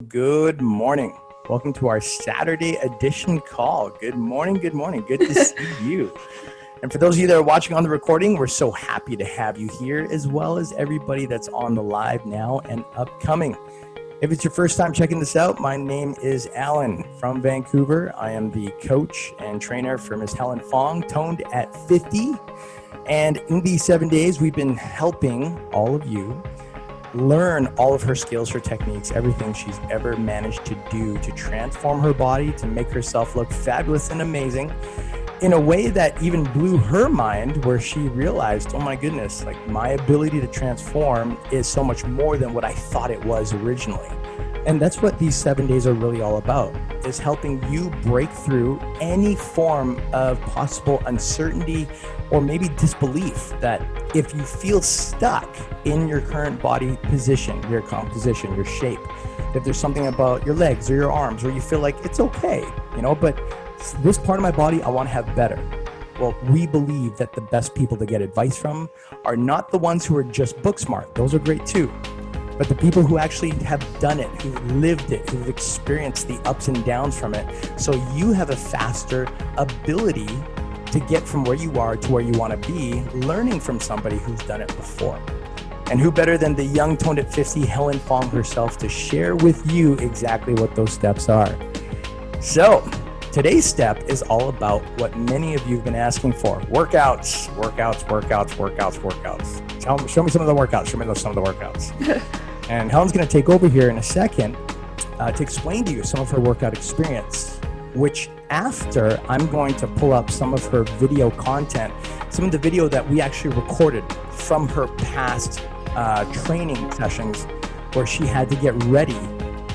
good morning. Welcome to our Saturday edition call. Good morning, good morning. Good to see you. And for those of you that are watching on the recording, we're so happy to have you here, as well as everybody that's on the live now and upcoming. If it's your first time checking this out, my name is Allan from Vancouver. I am the coach and trainer for Ms. Helen Fong, toned at 50. And in these 7 days, we've been helping all of you learn all of her skills, her techniques, everything she's ever managed to do to transform her body, to make herself look fabulous and amazing in a way that even blew her mind, where she realized, oh my goodness, like my ability to transform is so much more than what I thought it was originally. And that's what these 7 days are really all about, is helping you break through any form of possible uncertainty or maybe disbelief that if you feel stuck in your current body position, your composition, your shape, if there's something about your legs or your arms where you feel like it's okay, but this part of my body, I want to have better. Well, we believe that the best people to get advice from are not the ones who are just book smart. Those are great too. But the people who actually have done it, who've lived it, who've experienced the ups and downs from it. So you have a faster ability to get from where you are to where you want to be, learning from somebody who's done it before. And who better than the young toned at 50 Helen Fong herself to share with you exactly what those steps are. So today's step is all about what many of you have been asking for. Workouts. Show me some of the workouts. And Helen's going to take over here in a second to explain to you some of her workout experience, which after I'm going to pull up some of her video content, some of the video that we actually recorded from her past training sessions where she had to get ready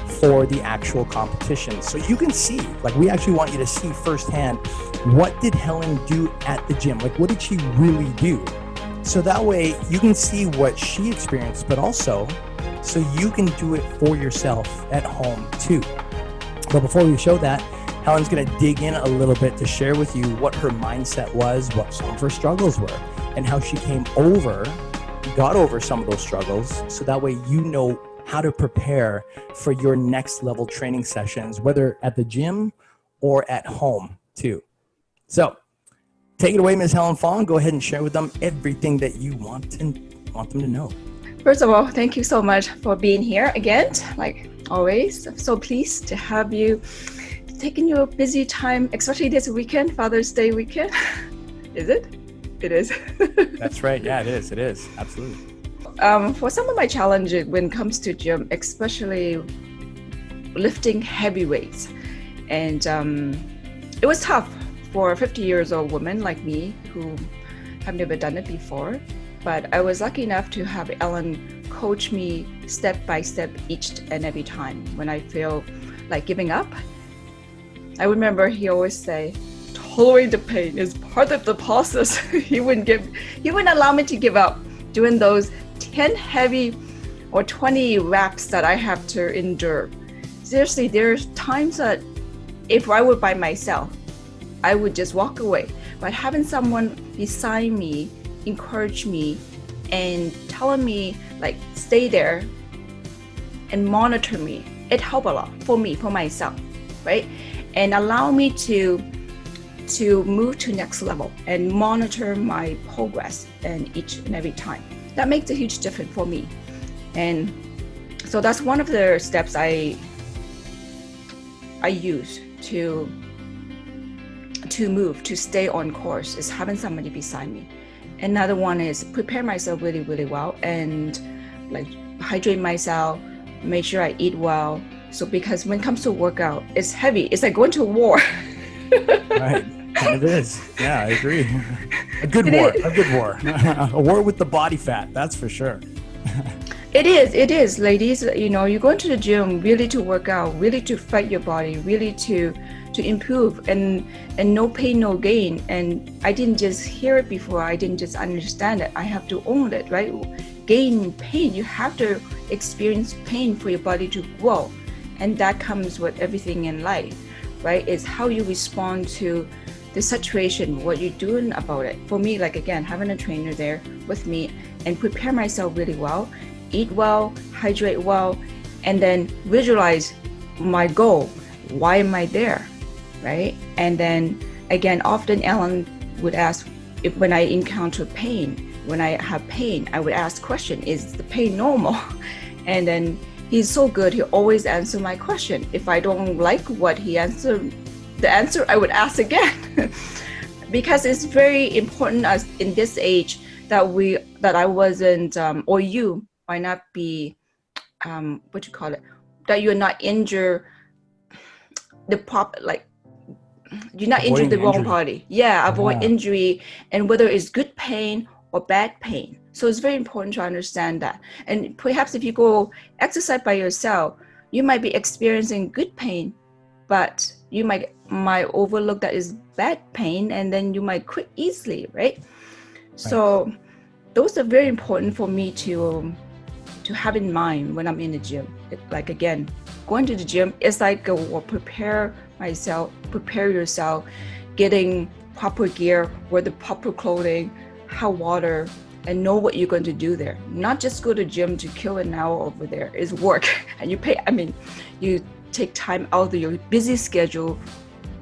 for the actual competition. So you can see, like, we actually want you to see firsthand, what did Helen do at the gym? Like, what did she really do? So that way you can see what she experienced, but also so you can do it for yourself at home too. But before we show that, Helen's going to dig in a little bit to share with you what her mindset was, what some of her struggles were, and how she got over some of those struggles. So that way you know how to prepare for your next level training sessions, whether at the gym or at home too. So take it away, Ms. Helen Fong. Go ahead and share with them everything that you want them to know. First of all, thank you so much for being here again. Like always, I'm so pleased to have you taking your busy time, especially this weekend, Father's Day weekend. Is it? It is. That's right. Yeah, it is. It is. Absolutely. For some of my challenges when it comes to gym, especially lifting heavy weights, and it was tough for a 50-year-old woman like me who have never done it before. But I was lucky enough to have Allan coach me step by step each and every time when I feel like giving up. I remember he always say, tolerate the pain is part of the process. He wouldn't allow me to give up doing those 10 heavy or 20 reps that I have to endure. Seriously, there's times that if I were by myself, I would just walk away. But having someone beside me encourage me and telling me, like, stay there and monitor me, it helped a lot for me, for myself, right? And allow me to move to next level and monitor my progress and each and every time. That makes a huge difference for me. And so that's one of the steps I use to move, to stay on course, is having somebody beside me. Another one is prepare myself really, really well and like hydrate myself, make sure I eat well. So because when it comes to workout, it's heavy. It's like going to war. Right. Kind of is. Yeah, I agree. A good war. A war with the body fat, that's for sure. It is, ladies. You go into the gym really to work out, really to fight your body, really to improve, and no pain, no gain. And I didn't just hear it before. I didn't just understand it. I have to own it, right? Gain pain. You have to experience pain for your body to grow. And that comes with everything in life, right? It's how you respond to the situation, what you're doing about it. For me, like, again, having a trainer there with me and prepare myself really well, eat well, hydrate well, and then visualize my goal. Why am I there? Right? And then again, often Allan would ask, if when I encounter pain, when I have pain, I would ask question, is the pain normal? And then he's so good, he always answer my question. If I don't like what he answered, the answer, I would ask again. Because it's very important as in this age that I wasn't, or you might not be, what you call it, that you're not injured the prop, like you're not injured Avoiding the the wrong injury. party. Yeah, avoid Yeah. injury, and whether it's good pain or bad pain. So it's very important to understand that. And perhaps if you go exercise by yourself, you might be experiencing good pain, but you might overlook that is bad pain, and then you might quit easily, right? Right. So those are very important for me to have in mind when I'm in the gym. Like again, going to the gym is like prepare yourself, getting proper gear, wear the proper clothing, have water, and know what you're going to do there. Not just go to the gym to kill an hour over there. It's work. And you take time out of your busy schedule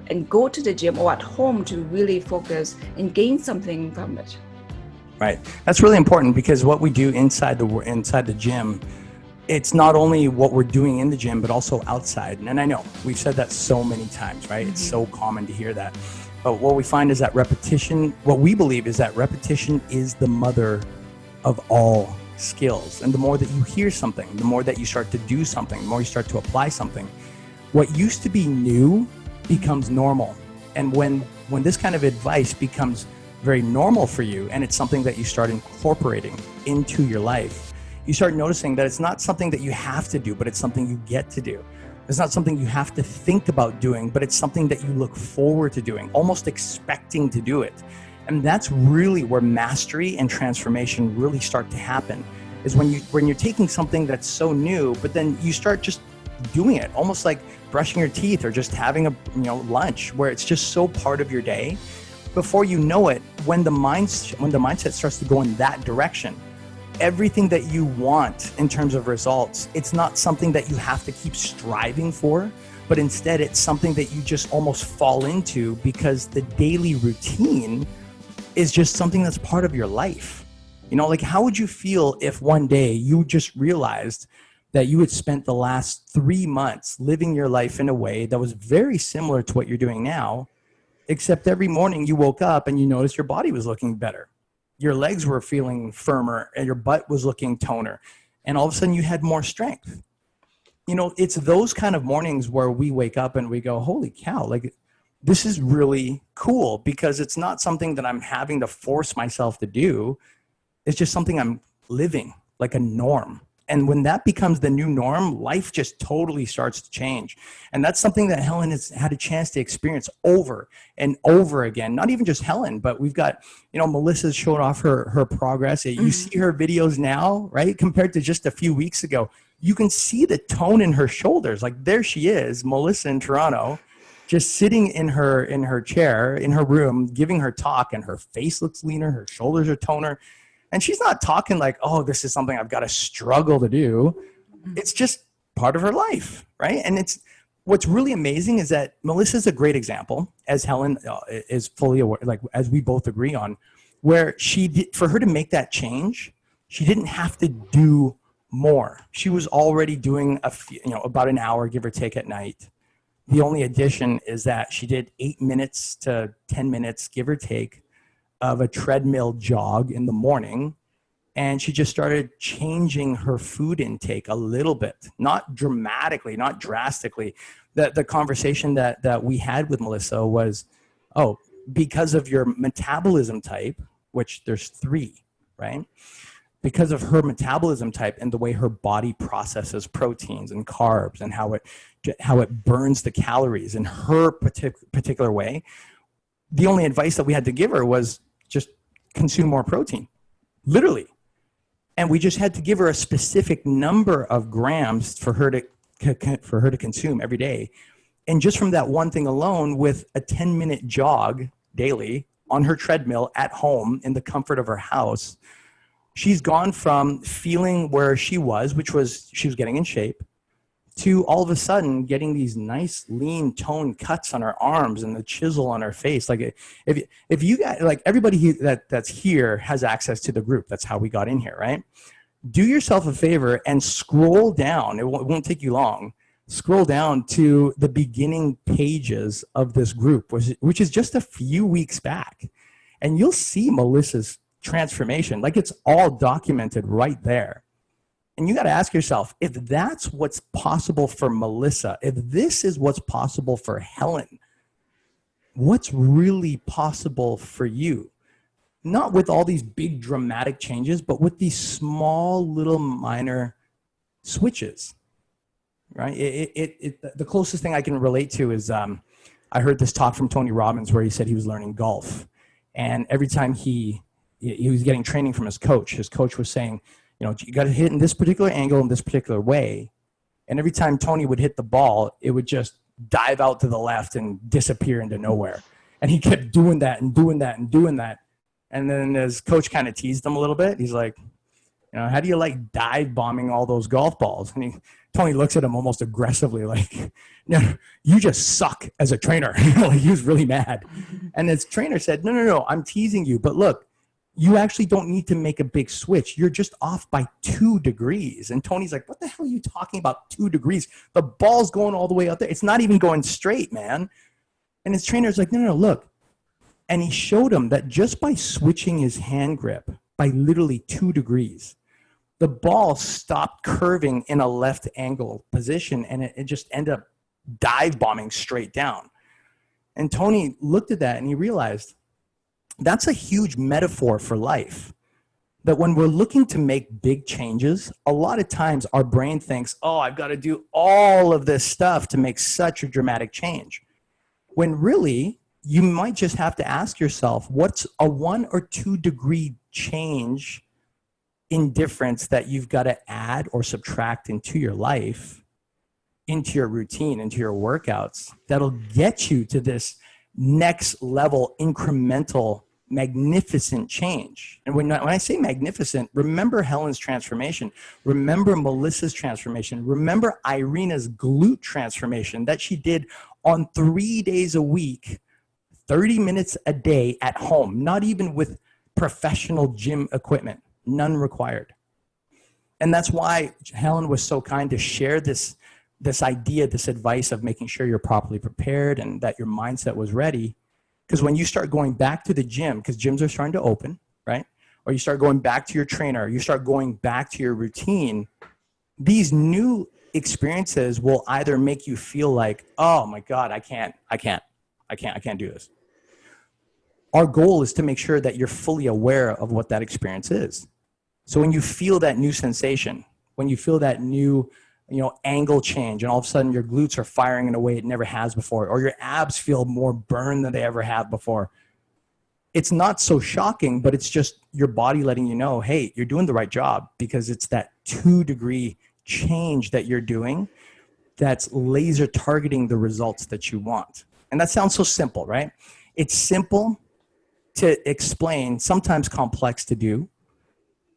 and go to the gym or at home to really focus and gain something from it. Right. That's really important, because what we do inside the gym, it's not only what we're doing in the gym, but also outside. And I know we've said that so many times, right? It's so common to hear that. But what we find is that what we believe is that repetition is the mother of all skills. And the more that you hear something, the more that you start to do something, the more you start to apply something, what used to be new becomes normal. And when this kind of advice becomes very normal for you, and it's something that you start incorporating into your life, you start noticing that it's not something that you have to do, but it's something you get to do. It's not something you have to think about doing, but it's something that you look forward to doing, almost expecting to do it. And that's really where mastery and transformation really start to happen, is when you're taking something that's so new, but then you start just doing it, almost like brushing your teeth or just having a lunch, where it's just so part of your day. Before you know it, when the mindset starts to go in that direction, everything that you want in terms of results, it's not something that you have to keep striving for, but instead it's something that you just almost fall into, because the daily routine is just something that's part of your life. Like, how would you feel if one day you just realized that you had spent the last 3 months living your life in a way that was very similar to what you're doing now, except every morning you woke up and you noticed your body was looking better. Your legs were feeling firmer and your butt was looking toner. And all of a sudden you had more strength. It's those kind of mornings where we wake up and we go, holy cow, like, this is really cool, because it's not something that I'm having to force myself to do. It's just something I'm living like a norm. And when that becomes the new norm, life just totally starts to change. And that's something that Helen has had a chance to experience over and over again. Not even just Helen, but we've got, Melissa's showed off her progress. You see her videos now, right? Compared to just a few weeks ago, you can see the tone in her shoulders. Like, there she is, Melissa in Toronto, just sitting in her chair, in her room, giving her talk, and her face looks leaner, her shoulders are toner. And she's not talking like, oh, this is something I've got to struggle to do. It's just part of her life, right? And what's really amazing is that Melissa's a great example, as Helen is fully aware, like, as we both agree on, where for her to make that change, she didn't have to do more. She was already doing about an hour, give or take, at night. The only addition is that she did 8 minutes to 10 minutes, give or take, of a treadmill jog in the morning. And she just started changing her food intake a little bit, not dramatically, not drastically. The conversation that we had with Melissa was, oh, because of your metabolism type, which there's 3, right? Because of her metabolism type and the way her body processes proteins and carbs and how it burns the calories in her particular way, the only advice that we had to give her was just consume more protein, literally. And we just had to give her a specific number of grams for her to consume every day. And just from that one thing alone, with a 10-minute jog daily on her treadmill at home in the comfort of her house, she's gone from feeling where she was, which was she was getting in shape, to all of a sudden getting these nice lean toned cuts on our arms and the chisel on our face. Like if you got, like, everybody that's here has access to the group. That's how we got in here, right? Do yourself a favor and scroll down. It won't take you long. Scroll down to the beginning pages of this group, which is just a few weeks back. And you'll see Melissa's transformation. Like, it's all documented right there. And you got to ask yourself, if that's what's possible for Melissa, if this is what's possible for Helen, what's really possible for you? Not with all these big dramatic changes, but with these small little minor switches, right? The closest thing I can relate to is I heard this talk from Tony Robbins where he said he was learning golf. And every time he was getting training from his coach was saying, you know, you got to hit in this particular angle in this particular way. And every time Tony would hit the ball, it would just dive out to the left and disappear into nowhere. And he kept doing that and doing that and doing that. And then his coach kind of teased him a little bit. He's like, you know, how do you like dive bombing all those golf balls? And Tony looks at him almost aggressively, like, no, you just suck as a trainer. Like, he was really mad. And his trainer said, no, I'm teasing you. But look, you actually don't need to make a big switch. You're just off by 2 degrees. And Tony's like, what the hell are you talking about 2 degrees? The ball's going all the way out there. It's not even going straight, man. And his trainer's like, no, look. And he showed him that just by switching his hand grip by literally 2 degrees, the ball stopped curving in a left angle position, and it just ended up dive bombing straight down. And Tony looked at that and he realized that's a huge metaphor for life. That when we're looking to make big changes, a lot of times our brain thinks, oh, I've got to do all of this stuff to make such a dramatic change. When really, you might just have to ask yourself, what's a 1 or 2 degree change in difference that you've got to add or subtract into your life, into your routine, into your workouts, that'll get you to this next level, incremental, magnificent change. And when I say magnificent, remember Helen's transformation, remember Melissa's transformation, remember Irina's glute transformation that she did on 3 days a week, 30 minutes a day at home, not even with professional gym equipment, none required. And that's why Helen was so kind to share this idea, this advice of making sure you're properly prepared and that your mindset was ready. Because when you start going back to the gym, because gyms are starting to open, right? Or you start going back to your trainer, you start going back to your routine, these new experiences will either make you feel like, oh my God, I can't do this. Our goal is to make sure that you're fully aware of what that experience is. So when you feel that new sensation, when you feel that new, angle change, and all of a sudden your glutes are firing in a way it never has before, or your abs feel more burned than they ever have before, it's not so shocking, but it's just your body letting you know, hey, you're doing the right job, because it's that 2 degree change that you're doing that's laser targeting the results that you want. And that sounds so simple, right? It's simple to explain, sometimes complex to do.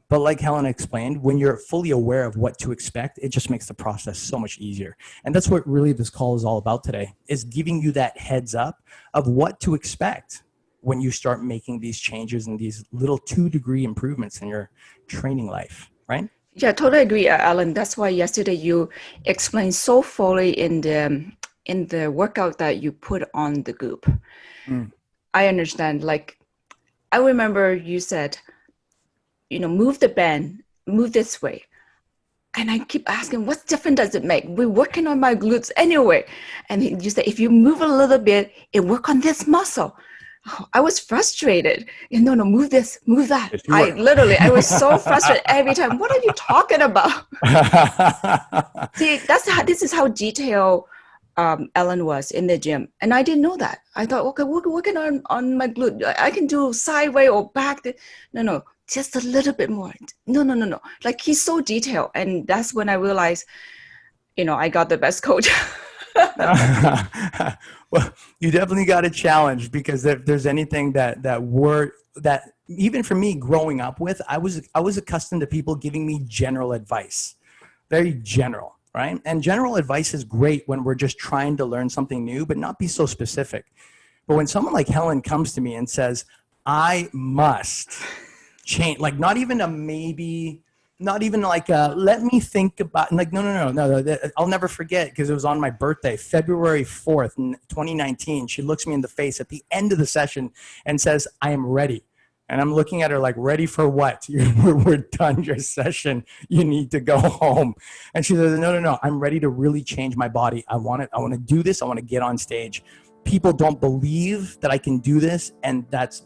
But like Helen explained, when you're fully aware of what to expect, it just makes the process so much easier. And that's what really this call is all about today, is giving you that heads up of what to expect when you start making these changes and these little 2 degree improvements in your training life, right? Yeah, totally agree, Allan. That's why yesterday you explained so fully in the workout that you put on the group. I understand. Like, I remember you said, move the band, move this way. And I keep asking, what difference does it make? We're working on my glutes anyway. And you say, if you move a little bit, it work on this muscle. Oh, I was frustrated. No, move this, move that. Yes, I was so frustrated every time. What are you talking about? See, this is how detailed Allan was in the gym. And I didn't know that. I thought, okay, we're working on my glute. I can do sideways or back. No, just a little bit more. No. Like, he's so detailed. And that's when I realized, I got the best coach. Well, you definitely got a challenge, because if there's anything that even for me growing up with, I was accustomed to people giving me general advice, very general. right? And general advice is great when we're just trying to learn something new, but not be so specific. But when someone like Helen comes to me and says, I must change, like not even a maybe, not even like a let me think about, like, no. I'll never forget because it was on my birthday, February 4th, 2019. She looks me in the face at the end of the session and says, I am ready. And I'm looking at her like, ready for what? We're done your session. You need to go home. And she says, no. I'm ready to really change my body. I want it. I want to do this. I want to get on stage. People don't believe that I can do this. And that's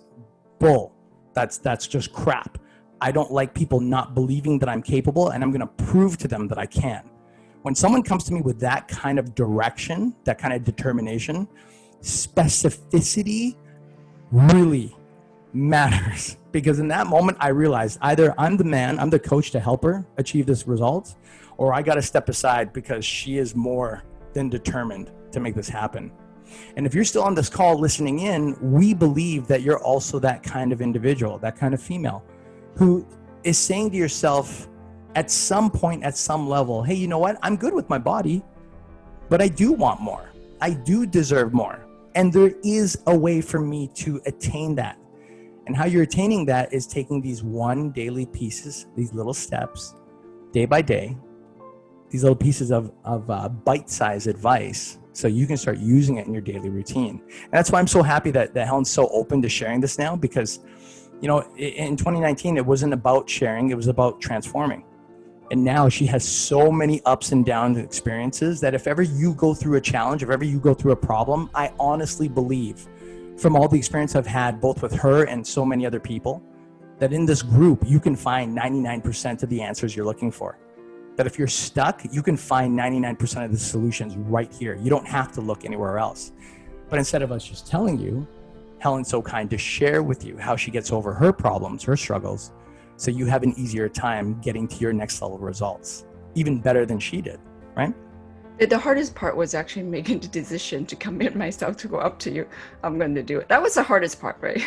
bull. That's just crap. I don't like people not believing that I'm capable, and I'm going to prove to them that I can. When someone comes to me with that kind of direction, that kind of determination, specificity really matters, because in that moment I realized either I'm the man, I'm the coach to help her achieve this result, or I got to step aside because she is more than determined to make this happen. And if you're still on this call listening in, we believe that you're also that kind of individual, that kind of female who is saying to yourself at some point, at some level, hey, you know what? I'm good with my body, but I do want more. I do deserve more. And there is a way for me to attain that. And how you're attaining that is taking these one daily pieces, these little steps, day by day, these little pieces of bite-sized advice, so you can start using it in your daily routine. And that's why I'm so happy that Helen's so open to sharing this now, because, you know, in 2019, it wasn't about sharing, it was about transforming. And now she has so many ups and downs experiences that if ever you go through a challenge, if ever you go through a problem, I honestly believe from all the experience I've had, both with her and so many other people, that in this group, you can find 99% of the answers you're looking for. That if you're stuck, you can find 99% of the solutions right here. You don't have to look anywhere else. But instead of us just telling you, Helen's so kind to share with you how she gets over her problems, her struggles, so you have an easier time getting to your next level results, even better than she did, right? The hardest part was actually making the decision to commit myself to go up to you. I'm going to do it. That was the hardest part, right?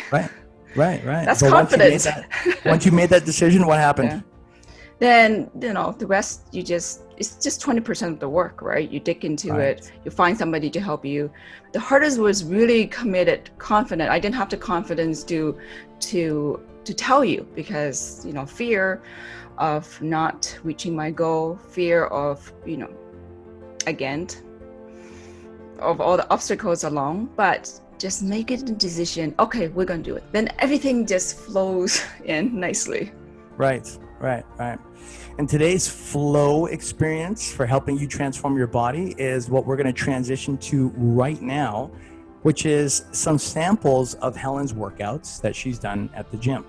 Right. That's confidence. Once you made that decision, what happened? Yeah. Then, you know, the rest, it's just 20% of the work, right? You dig into it, you find somebody to help you. The hardest was really committed, confident. I didn't have the confidence to tell you because, you know, fear of not reaching my goal, fear of, you know, again, of all the obstacles along, but just make it a decision. Okay, we're going to do it. Then everything just flows in nicely. Right. And today's flow experience for helping you transform your body is what we're going to transition to right now, which is some samples of Helen's workouts that she's done at the gym.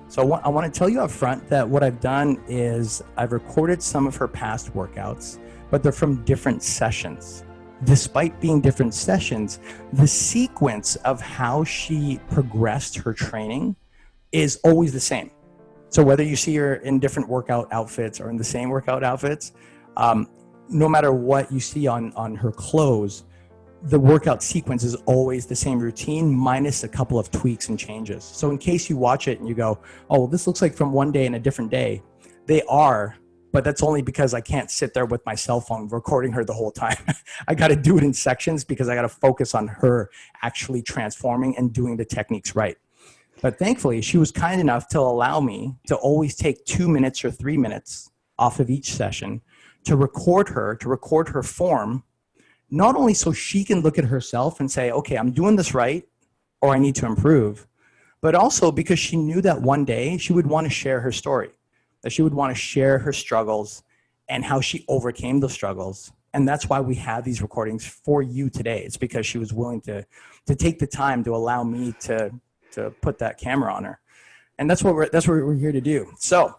So I want to tell you up front that what I've done is I've recorded some of her past workouts, but they're from different sessions. Despite being different sessions, the sequence of how she progressed her training is always the same. So whether you see her in different workout outfits or in the same workout outfits, no matter what you see on her clothes, the workout sequence is always the same routine minus a couple of tweaks and changes. So in case you watch it and you go, oh, well, this looks like from one day and a different day, they are, but that's only because I can't sit there with my cell phone recording her the whole time. I got to do it in sections because I got to focus on her actually transforming and doing the techniques right. But thankfully, she was kind enough to allow me to always take 2 minutes or 3 minutes off of each session to record her form, not only so she can look at herself and say, okay, I'm doing this right, or I need to improve, but also because she knew that one day she would want to share her story, that she would want to share her struggles and how she overcame those struggles. And that's why we have these recordings for you today. It's because she was willing to take the time to allow me to put that camera on her. And that's what we're here to do. So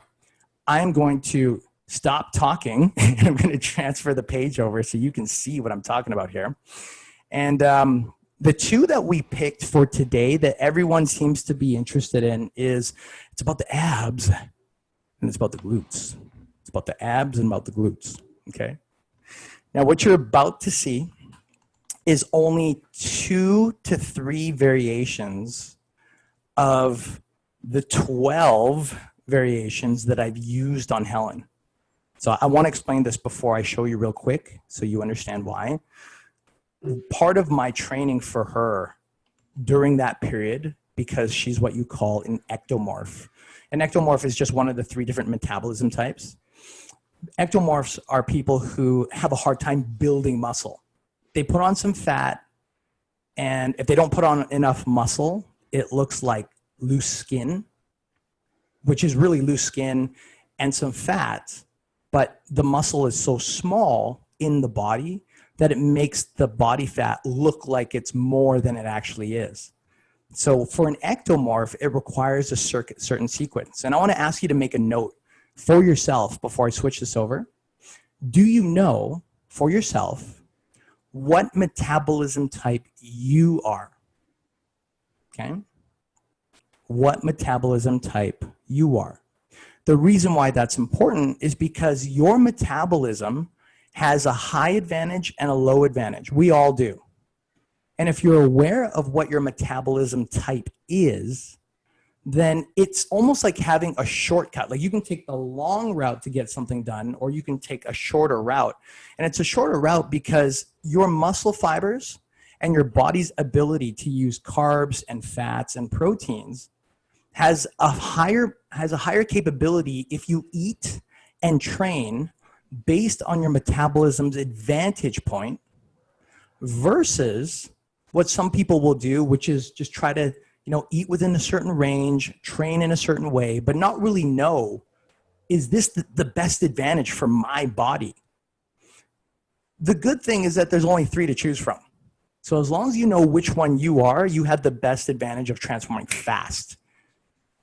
I'm going to stop talking and I'm going to transfer the page over so you can see what I'm talking about here. And the two that we picked for today that everyone seems to be interested in it's about the abs and it's about the glutes. It's about the abs and about the glutes. Okay. Now what you're about to see is only 2 to 3 variations of the 12 variations that I've used on Helen. So I want to explain this before I show you real quick so you understand why. Part of my training for her during that period, because she's what you call an ectomorph. An ectomorph is just one of the 3 different metabolism types. Ectomorphs are people who have a hard time building muscle. They put on some fat, and if they don't put on enough muscle, it looks like loose skin, which is really loose skin and some fat, but the muscle is so small in the body that it makes the body fat look like it's more than it actually is. So for an ectomorph, it requires a certain sequence. And I want to ask you to make a note for yourself before I switch this over. Do you know for yourself what metabolism type you are? Okay? What metabolism type you are. The reason why that's important is because your metabolism has a high advantage and a low advantage. We all do. And if you're aware of what your metabolism type is, then it's almost like having a shortcut. Like you can take the long route to get something done, or you can take a shorter route. And it's a shorter route because your muscle fibers and your body's ability to use carbs and fats and proteins has a higher capability if you eat and train based on your metabolism's advantage point versus what some people will do, which is just try to, eat within a certain range, train in a certain way, but not really know, is this the best advantage for my body? The good thing is that there's only 3 to choose from. So as long as you know which one you are, you have the best advantage of transforming fast.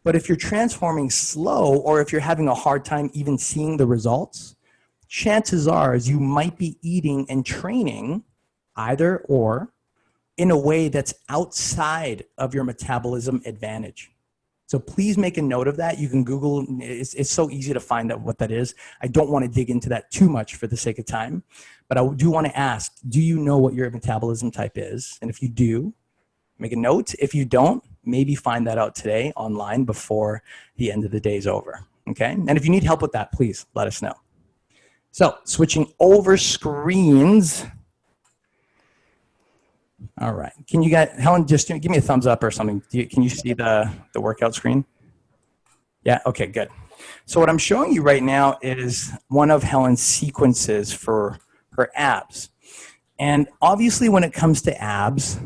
But if you're transforming slow, or if you're having a hard time even seeing the results, chances are you might be eating and training either or in a way that's outside of your metabolism advantage. So please make a note of that. You can Google, it's so easy to find out what that is. I don't want to dig into that too much for the sake of time, but I do want to ask, do you know what your metabolism type is? And if you do, make a note. If you don't, maybe find that out today online before the end of the day is over, okay? And if you need help with that, please let us know. So switching over screens. All right, can you guys, Helen, just give me a thumbs up or something. Can you see the workout screen? Yeah, okay, good. So what I'm showing you right now is one of Helen's sequences for her abs. And obviously when it comes to abs,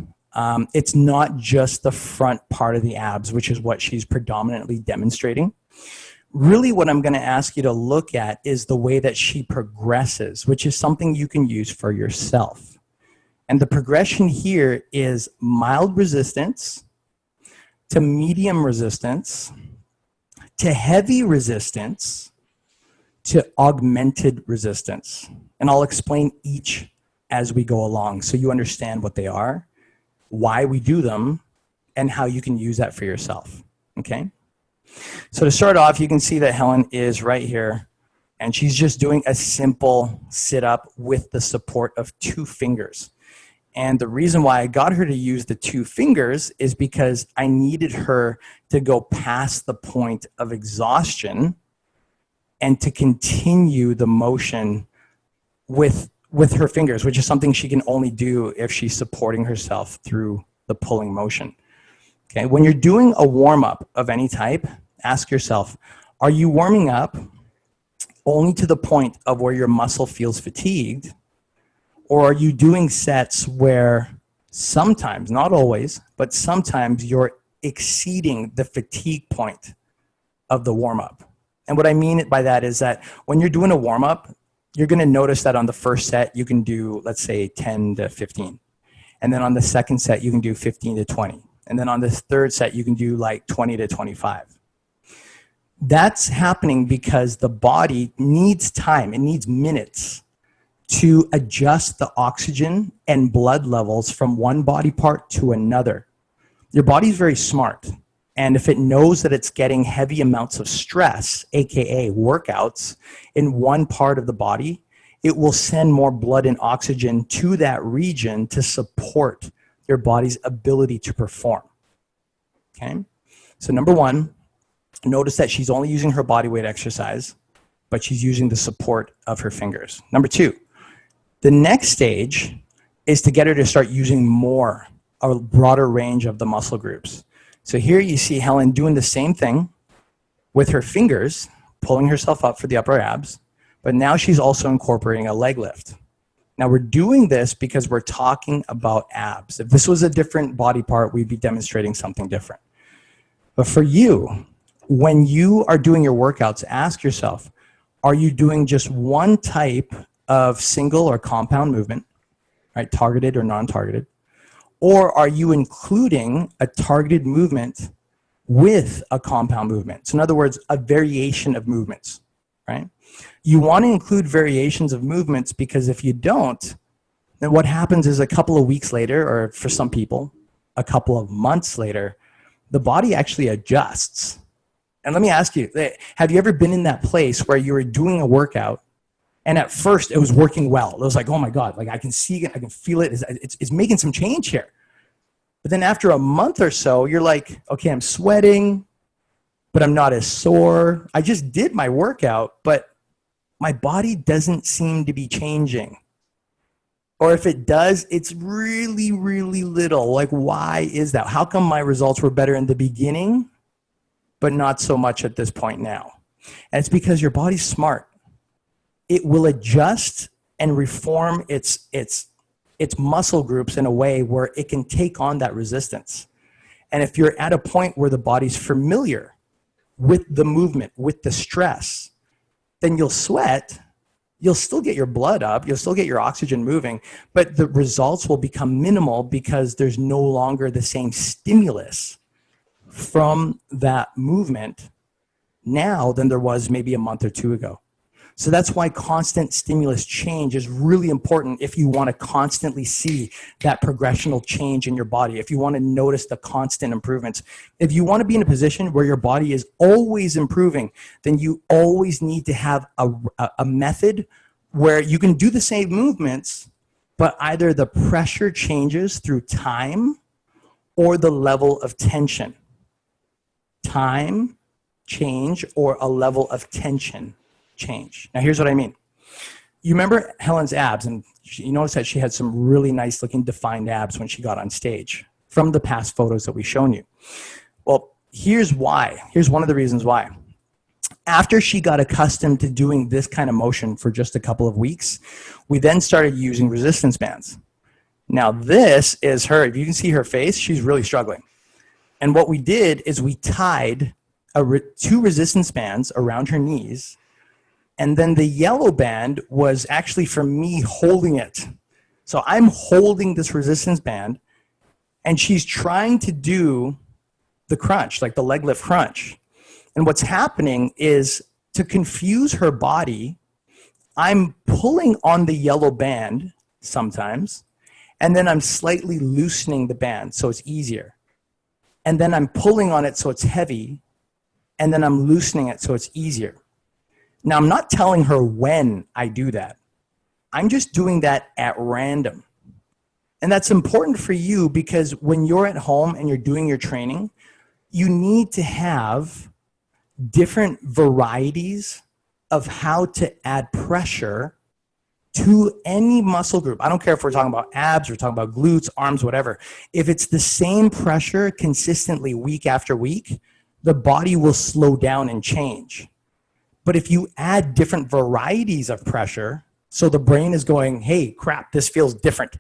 it's not just the front part of the abs, which is what she's predominantly demonstrating. Really what I'm gonna ask you to look at is the way that she progresses, which is something you can use for yourself. And the progression here is mild resistance to medium resistance to heavy resistance to augmented resistance. And I'll explain each as we go along so you understand what they are, why we do them, and how you can use that for yourself, okay? So to start off, you can see that Helen is right here, and she's just doing a simple sit-up with the support of 2 fingers. And the reason why I got her to use the 2 fingers is because I needed her to go past the point of exhaustion and to continue the motion with her fingers, which is something she can only do if she's supporting herself through the pulling motion. Okay, when you're doing a warm-up of any type, ask yourself, are you warming up only to the point of where your muscle feels fatigued? Or are you doing sets where sometimes, not always, but sometimes you're exceeding the fatigue point of the warm-up? And what I mean by that is that when you're doing a warm-up, you're gonna notice that on the first set, you can do, let's say, 10 to 15. And then on the second set, you can do 15 to 20. And then on the third set, you can do like 20 to 25. That's happening because the body needs time, it needs minutes to adjust the oxygen and blood levels from one body part to another. Your body's very smart. And if it knows that it's getting heavy amounts of stress, AKA workouts, in one part of the body, it will send more blood and oxygen to that region to support your body's ability to perform. Okay? So number 1, notice that she's only using her body weight exercise. but she's using the support of her fingers. Number 2, the next stage is to get her to start using more, a broader range of the muscle groups. So here you see Helen doing the same thing with her fingers, pulling herself up for the upper abs, but now she's also incorporating a leg lift. Now we're doing this because we're talking about abs. If this was a different body part, we'd be demonstrating something different. But for you, when you are doing your workouts, ask yourself, are you doing just one type of single or compound movement, right, targeted or non-targeted? Or are you including a targeted movement with a compound movement? So in other words, a variation of movements, right? You want to include variations of movements because if you don't, then what happens is a couple of weeks later, or for some people, a couple of months later, the body actually adjusts. And let me ask you, have you ever been in that place where you were doing a workout and at first it was working well? It was like, oh my God, like I can see it, I can feel it, it's making some change here. But then after a month or so, you're like, okay, I'm sweating, but I'm not as sore. I just did my workout, but my body doesn't seem to be changing. Or if it does, it's really, really little. Like, why is that? How come my results were better in the beginning, but not so much at this point now? And it's because your body's smart. It will adjust and reform its muscle groups in a way where it can take on that resistance. And if you're at a point where the body's familiar with the movement, with the stress, then you'll sweat, you'll still get your blood up, you'll still get your oxygen moving, but the results will become minimal because there's no longer the same stimulus from that movement now than there was maybe a month or 2 ago. So that's why constant stimulus change is really important if you want to constantly see that progressional change in your body, if you want to notice the constant improvements. If you want to be in a position where your body is always improving, then you always need to have a method where you can do the same movements, but either the pressure changes through time or the level of tension. Time change or a level of tension change. Now, here's what I mean. You remember Helen's abs, and you notice that she had some really nice looking defined abs when she got on stage from the past photos that we've shown you. Well, here's why. Here's one of the reasons why. After she got accustomed to doing this kind of motion for just a couple of weeks, we then started using resistance bands. Now, this is her. If you can see her face, she's really struggling. And what we did is we tied 2 resistance bands around her knees. And then the yellow band was actually for me holding it. So I'm holding this resistance band and she's trying to do the crunch, like the leg lift crunch. And what's happening is to confuse her body, I'm pulling on the yellow band sometimes, and then I'm slightly loosening the band so it's easier. And then I'm pulling on it so it's heavy, and then I'm loosening it so it's easier. Now, I'm not telling her when I do that. I'm just doing that at random. And that's important for you because when you're at home and you're doing your training, you need to have different varieties of how to add pressure to any muscle group. I don't care if we're talking about abs, we're talking about glutes, arms, whatever. If it's the same pressure consistently week after week, the body will slow down and change. But if you add different varieties of pressure, so the brain is going, hey, crap, this feels different.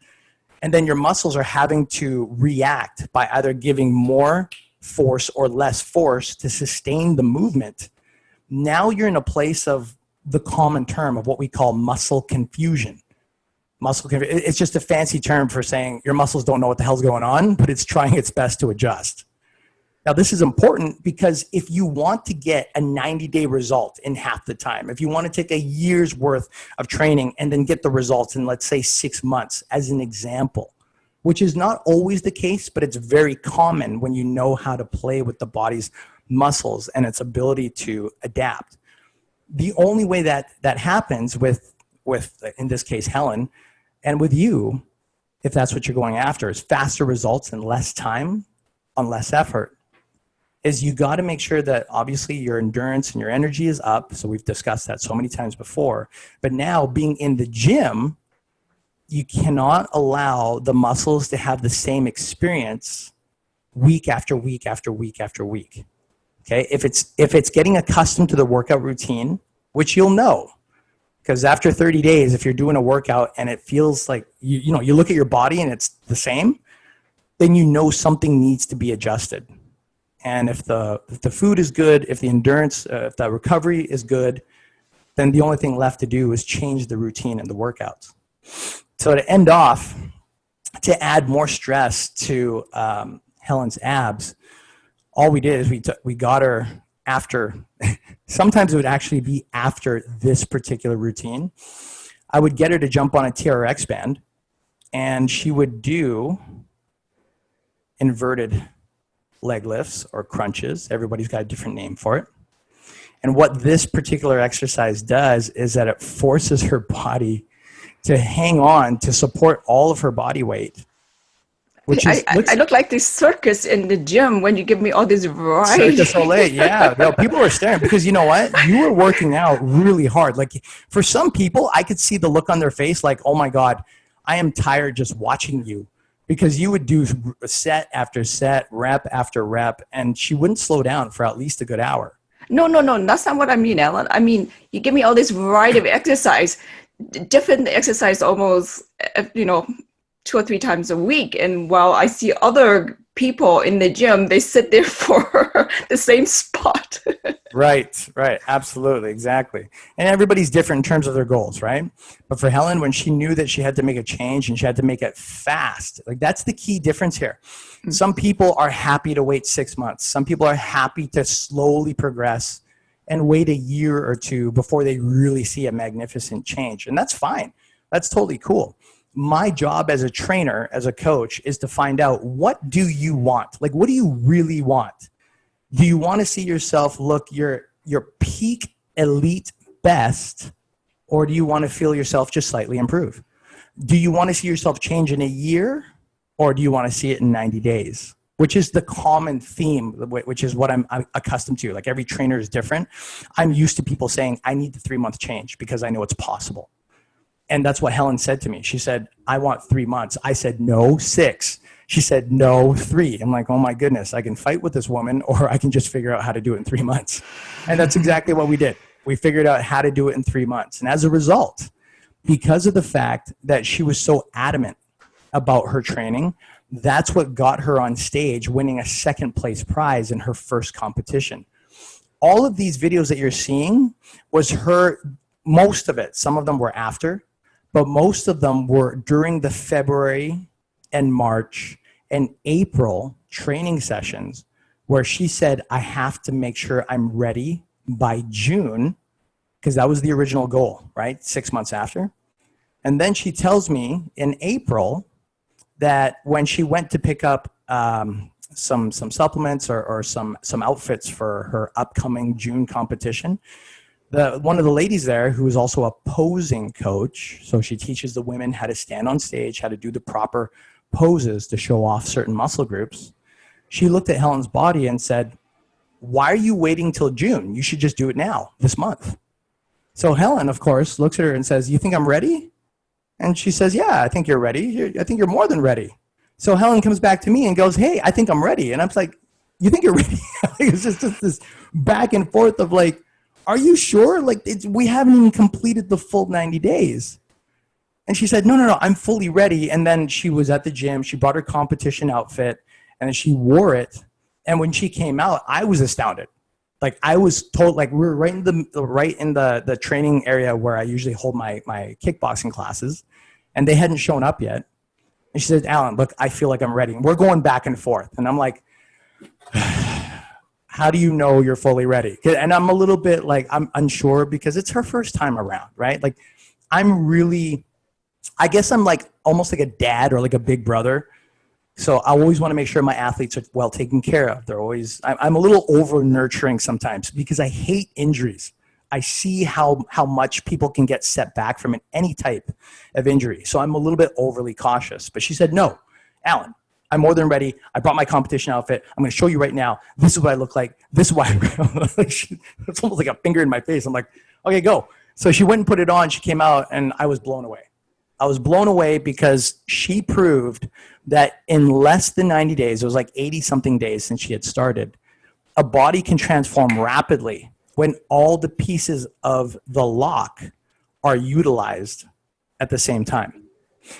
And then your muscles are having to react by either giving more force or less force to sustain the movement. Now you're in a place of the common term of what we call muscle confusion. It's just a fancy term for saying your muscles don't know what the hell's going on, but it's trying its best to adjust. Now, this is important because if you want to get a 90-day result in half the time, if you want to take a year's worth of training and then get the results in, let's say, 6 months, as an example, which is not always the case, but it's very common when you know how to play with the body's muscles and its ability to adapt. The only way that happens with, in this case, Helen, and with you, if that's what you're going after, is faster results in less time on less effort. is you got to make sure that obviously your endurance and your energy is up. So we've discussed that so many times before. But now being in the gym, you cannot allow the muscles to have the same experience week after week after week after week. Okay, if it's getting accustomed to the workout routine, which you'll know, because after 30 days, if you're doing a workout and it feels like you look at your body and it's the same, then you know something needs to be adjusted. And if the food is good, if the endurance, if the recovery is good, then the only thing left to do is change the routine and the workouts. So to end off, to add more stress to Helen's abs, all we did is we got her after, sometimes it would actually be after this particular routine. I would get her to jump on a TRX band, and she would do inverted leg lifts or crunches. Everybody's got a different name for it. And what this particular exercise does is that it forces her body to hang on to support all of her body weight. Which is, I look like this circus in the gym when you give me all this variety. Circus Olay, yeah. No, people are staring because you know what? You were working out really hard. Like for some people, I could see the look on their face like, oh my God, I am tired just watching you. Because you would do set after set, rep after rep, and she wouldn't slow down for at least a good hour. No, that's not what I mean, Allan. I mean, you give me all this variety of exercise, different exercise almost, 2 or 3 times a week. And while I see other people in the gym, they sit there for the same spot. Right. Absolutely. Exactly. And everybody's different in terms of their goals, right? But for Helen, when she knew that she had to make a change and she had to make it fast, like that's the key difference here. Mm-hmm. Some people are happy to wait 6 months. Some people are happy to slowly progress and wait a year or two before they really see a magnificent change. And that's fine. That's totally cool. My job as a trainer, as a coach, is to find out, what do you want? Like, what do you really want? Do you want to see yourself look your peak elite best, or do you want to feel yourself just slightly improve? Do you want to see yourself change in a year, or do you want to see it in 90 days? Which is the common theme, which is what I'm accustomed to. Like every trainer is different. I'm used to people saying, I need the 3-month change because I know it's possible. And that's what Helen said to me. She said, I want 3 months. I said, no, 6. She said, no, 3. I'm like, oh my goodness, I can fight with this woman, or I can just figure out how to do it in 3 months. And that's exactly what we did. We figured out how to do it in 3 months. And as a result, because of the fact that she was so adamant about her training, that's what got her on stage winning a 2nd place prize in her first competition. All of these videos that you're seeing was her, most of it, some of them were after, but most of them were during the February and March and April training sessions where she said, I have to make sure I'm ready by June, because that was the original goal, right? 6 months after. And then she tells me in April that when she went to pick up some supplements or some outfits for her upcoming June competition, one of the ladies there, who is also a posing coach, so she teaches the women how to stand on stage, how to do the proper poses to show off certain muscle groups. She looked at Helen's body and said, why are you waiting till June? You should just do it now, this month. So Helen, of course, looks at her and says, you think I'm ready? And she says, yeah, I think you're ready. I think you're more than ready. So Helen comes back to me and goes, hey, I think I'm ready. And I'm like, you think you're ready? It's just this back and forth of like, are you sure? Like, we haven't even completed the full 90 days. And she said, no, I'm fully ready. And then she was at the gym. She brought her competition outfit and then she wore it. And when she came out, I was astounded. Like I was told, like we were right in the training area where I usually hold my kickboxing classes, and they hadn't shown up yet. And she said, Allan, look, I feel like I'm ready. And we're going back and forth. And I'm like, how do you know you're fully ready? And I'm a little bit like, I'm unsure because it's her first time around, right? Like I guess I'm like almost like a dad or like a big brother. So I always want to make sure my athletes are well taken care of. I'm a little over nurturing sometimes because I hate injuries. I see how much people can get set back from any type of injury. So I'm a little bit overly cautious. But she said, no, Allan, I'm more than ready. I brought my competition outfit. I'm going to show you right now. This is what I look like. This is why it's almost like a finger in my face. I'm like, okay, go. So she went and put it on. She came out and I was blown away. I was blown away because she proved that in less than 90 days, it was like 80 something days since she had started, a body can transform rapidly when all the pieces of the lock are utilized at the same time.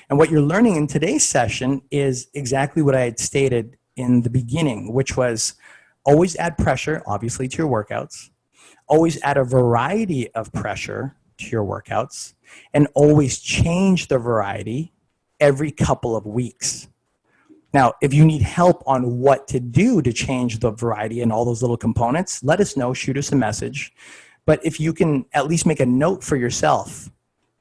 And what you're learning in today's session is exactly what I had stated in the beginning, which was always add pressure, obviously, to your workouts, always add a variety of pressure to your workouts, and always change the variety every couple of weeks. Now, if you need help on what to do to change the variety and all those little components, let us know, shoot us a message. But if you can at least make a note for yourself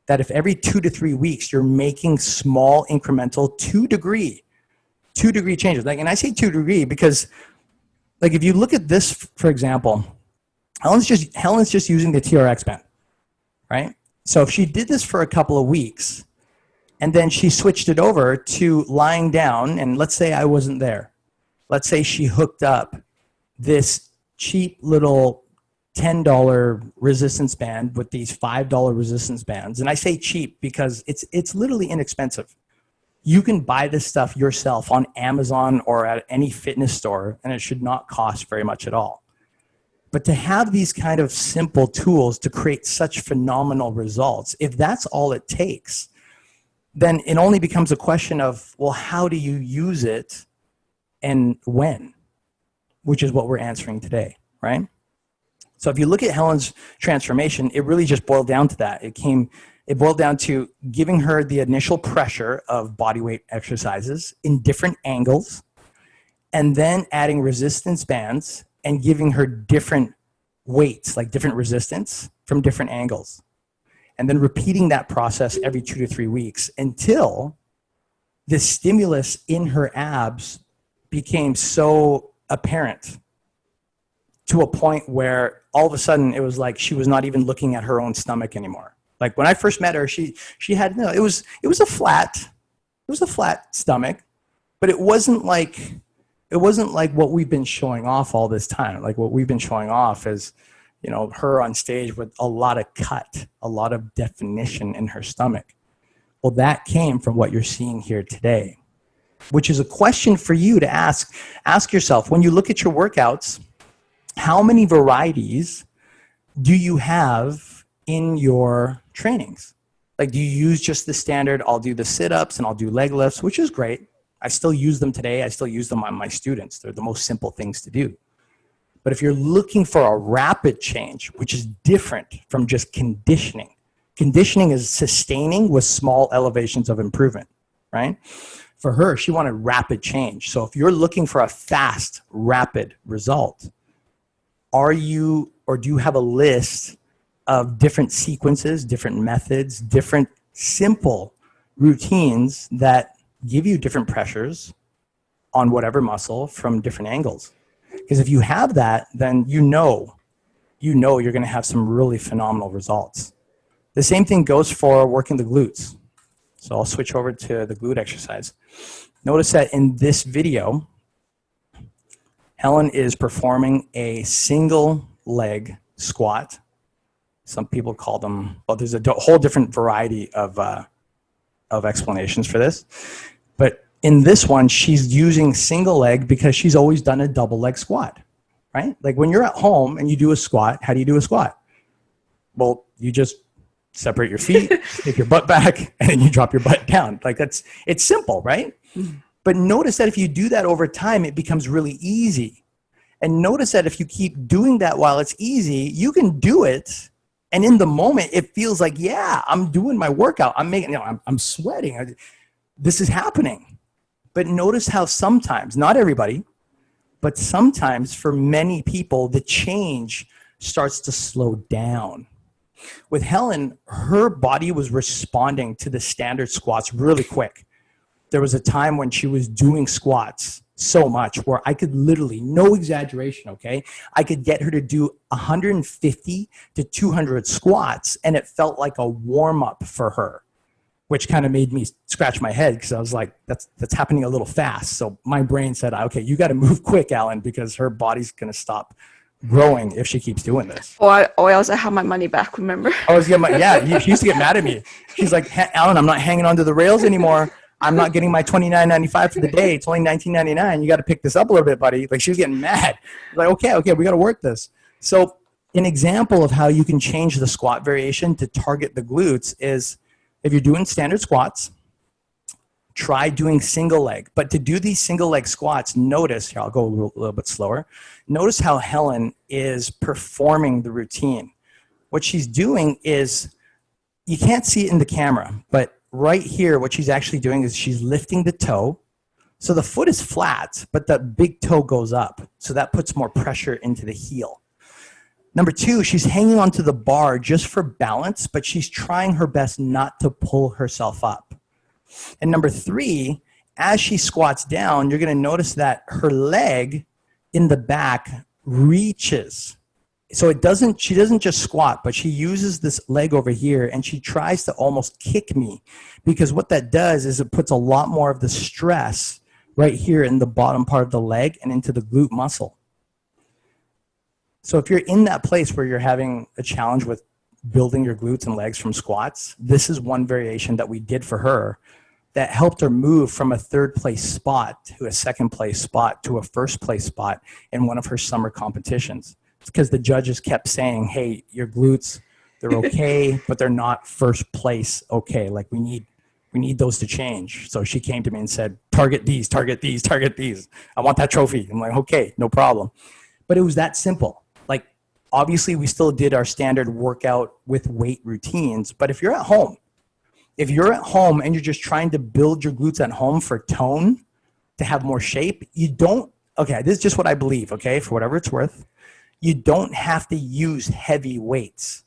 that if every 2 to 3 weeks you're making small incremental 2 degree changes, like, and I say 2 degree because, like, if you look at this, for example, Helen's just using the TRX band, right? So if she did this for a couple of weeks and then she switched it over to lying down, and let's say I wasn't there. Let's say she hooked up this cheap little $10 resistance band with these $5 resistance bands. And I say cheap because it's literally inexpensive. You can buy this stuff yourself on Amazon or at any fitness store, and it should not cost very much at all. But to have these kind of simple tools to create such phenomenal results, if that's all it takes, then it only becomes a question of, well, how do you use it and when? Which is what we're answering today, right? So if you look at Helen's transformation, it really just boiled down to that. It boiled down to giving her the initial pressure of bodyweight exercises in different angles, and then adding resistance bands and giving her different weights, like different resistance from different angles. And then repeating that process every 2 to 3 weeks until the stimulus in her abs became so apparent to a point where all of a sudden it was like she was not even looking at her own stomach anymore. Like when I first met her, she had, no, it was a flat stomach, but it wasn't like what we've been showing off all this time. Like what we've been showing off is, you know, her on stage with a lot of cut, a lot of definition in her stomach. Well, that came from what you're seeing here today, which is a question for you to ask yourself when you look at your workouts. How many varieties do you have in your trainings? Like, do you use just the standard, I'll do the sit-ups and I'll do leg lifts, which is great. I still use them today. I still use them on my students. They're the most simple things to do. But if you're looking for a rapid change, which is different from just conditioning, conditioning is sustaining with small elevations of improvement, right? For her, she wanted rapid change. So if you're looking for a fast, rapid result, are you, or do you have a list of different sequences, different methods, different simple routines that give you different pressures on whatever muscle from different angles? Because if you have that, then you know you're going to have some really phenomenal results. The same thing goes for working the glutes. So I'll switch over to the glute exercise. Notice that in this video, Helen is performing a single leg squat. Some people call them, well, there's a whole different variety of explanations for this. But in this one, she's using single leg because she's always done a double leg squat, right? Like when you're at home and you do a squat, how do you do a squat? Well, you just separate your feet, take your butt back, and then you drop your butt down. Like it's simple, right? But notice that if you do that over time, it becomes really easy. And notice that if you keep doing that while it's easy, you can do it. And in the moment, it feels like, yeah, I'm doing my workout. I'm making, you know, I'm sweating. This is happening. But notice how sometimes, not everybody, but sometimes for many people, the change starts to slow down. With Helen, her body was responding to the standard squats really quick. There was a time when she was doing squats so much where I could literally, no exaggeration, okay? I could get her to do 150 to 200 squats and it felt like a warm-up for her. which kind of made me scratch my head because I was like, that's happening a little fast. So my brain said, okay, you got to move quick, Allan, because her body's going to stop growing if she keeps doing this. Or else I have my money back, remember? She used to get mad at me. She's like, Allan, I'm not hanging onto the rails anymore. I'm not getting my $29.95 for the day. It's only $19.99. You got to pick this up a little bit, buddy. Like, she was getting mad. Like, okay, we got to work this. So an example of how you can change the squat variation to target the glutes is if you're doing standard squats, try doing single leg. But to do these single leg squats, notice, here, I'll go a little bit slower. Notice how Helen is performing the routine. What she's doing is, you can't see it in the camera, but right here, what she's actually doing is she's lifting the toe. So the foot is flat, but the big toe goes up. So that puts more pressure into the heel. Number two, she's hanging onto the bar just for balance, but she's trying her best not to pull herself up. And number three, as she squats down, you're going to notice that her leg in the back reaches. So she doesn't just squat, but she uses this leg over here and she tries to almost kick me, because what that does is it puts a lot more of the stress right here in the bottom part of the leg and into the glute muscle. So if you're in that place where you're having a challenge with building your glutes and legs from squats, this is one variation that we did for her that helped her move from a third place spot to a second place spot to a first place spot in one of her summer competitions. It's because the judges kept saying, hey, your glutes, they're okay, but they're not first place okay. Like, we need those to change. So she came to me and said, target these. I want that trophy. I'm like, okay, no problem. But it was that simple. Like, obviously we still did our standard workout with weight routines, but if you're at home and you're just trying to build your glutes at home for tone, to have more shape, this is just what I believe, okay, for whatever it's worth. You don't have to use heavy weights.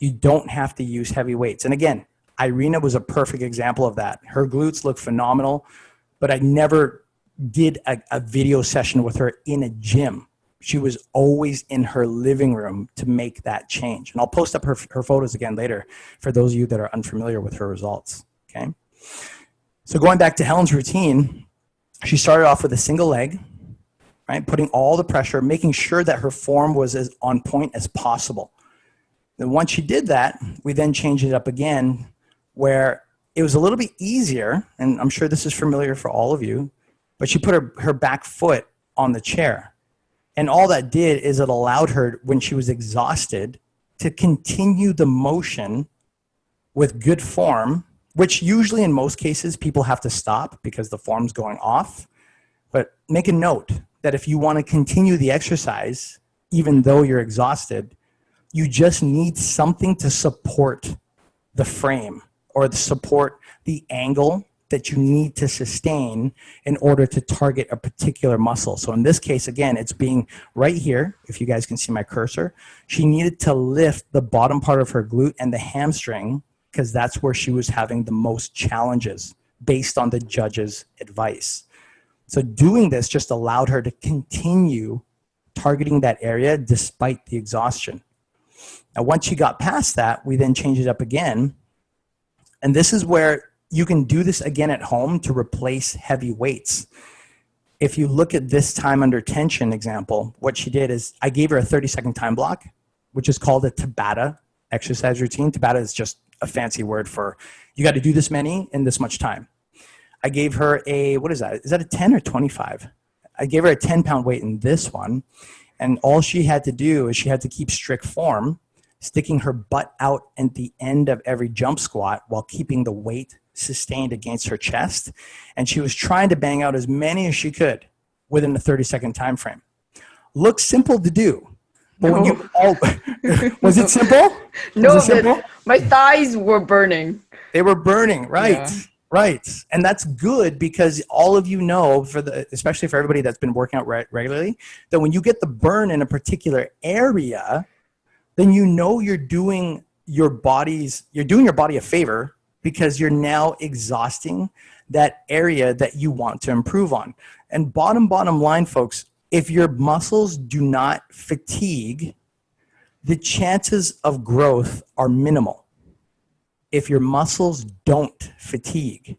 And again, Irina was a perfect example of that. Her glutes look phenomenal, but I never did a video session with her in a gym. She was always in her living room to make that change. And I'll post up her photos again later for those of you that are unfamiliar with her results, okay? So going back to Helen's routine, she started off with a single leg, right? Putting all the pressure, making sure that her form was as on point as possible. Then once she did that, we then changed it up again, where it was a little bit easier, and I'm sure this is familiar for all of you, but she put her back foot on the chair. And all that did is it allowed her, when she was exhausted, to continue the motion with good form, which usually in most cases people have to stop because the form's going off. But make a note that if you want to continue the exercise, even though you're exhausted, you just need something to support the frame or to support the angle that you need to sustain in order to target a particular muscle. So in this case, again, it's being right here. If you guys can see my cursor, she needed to lift the bottom part of her glute and the hamstring, because that's where she was having the most challenges based on the judge's advice. So doing this just allowed her to continue targeting that area despite the exhaustion. Now, once she got past that, we then changed it up again. And this is where you can do this again at home to replace heavy weights. If you look at this time under tension example, what she did is I gave her a 30-second time block, which is called a Tabata exercise routine. Tabata is just a fancy word for you got to do this many in this much time. I gave her what is that? Is that a 10 or 25? I gave her a 10-pound weight in this one. And all she had to do is she had to keep strict form, sticking her butt out at the end of every jump squat while keeping the weight sustained against her chest. And she was trying to bang out as many as she could within a 30-second time frame. Looks simple to do. But when you was it simple? No, my thighs were burning. They were burning, right? Yeah. Right. And that's good because all of you know, especially for everybody that's been working out regularly, that when you get the burn in a particular area, then you know you're doing your body a favor, because you're now exhausting that area that you want to improve on. And bottom line, folks, if your muscles do not fatigue, the chances of growth are minimal. if your muscles don't fatigue,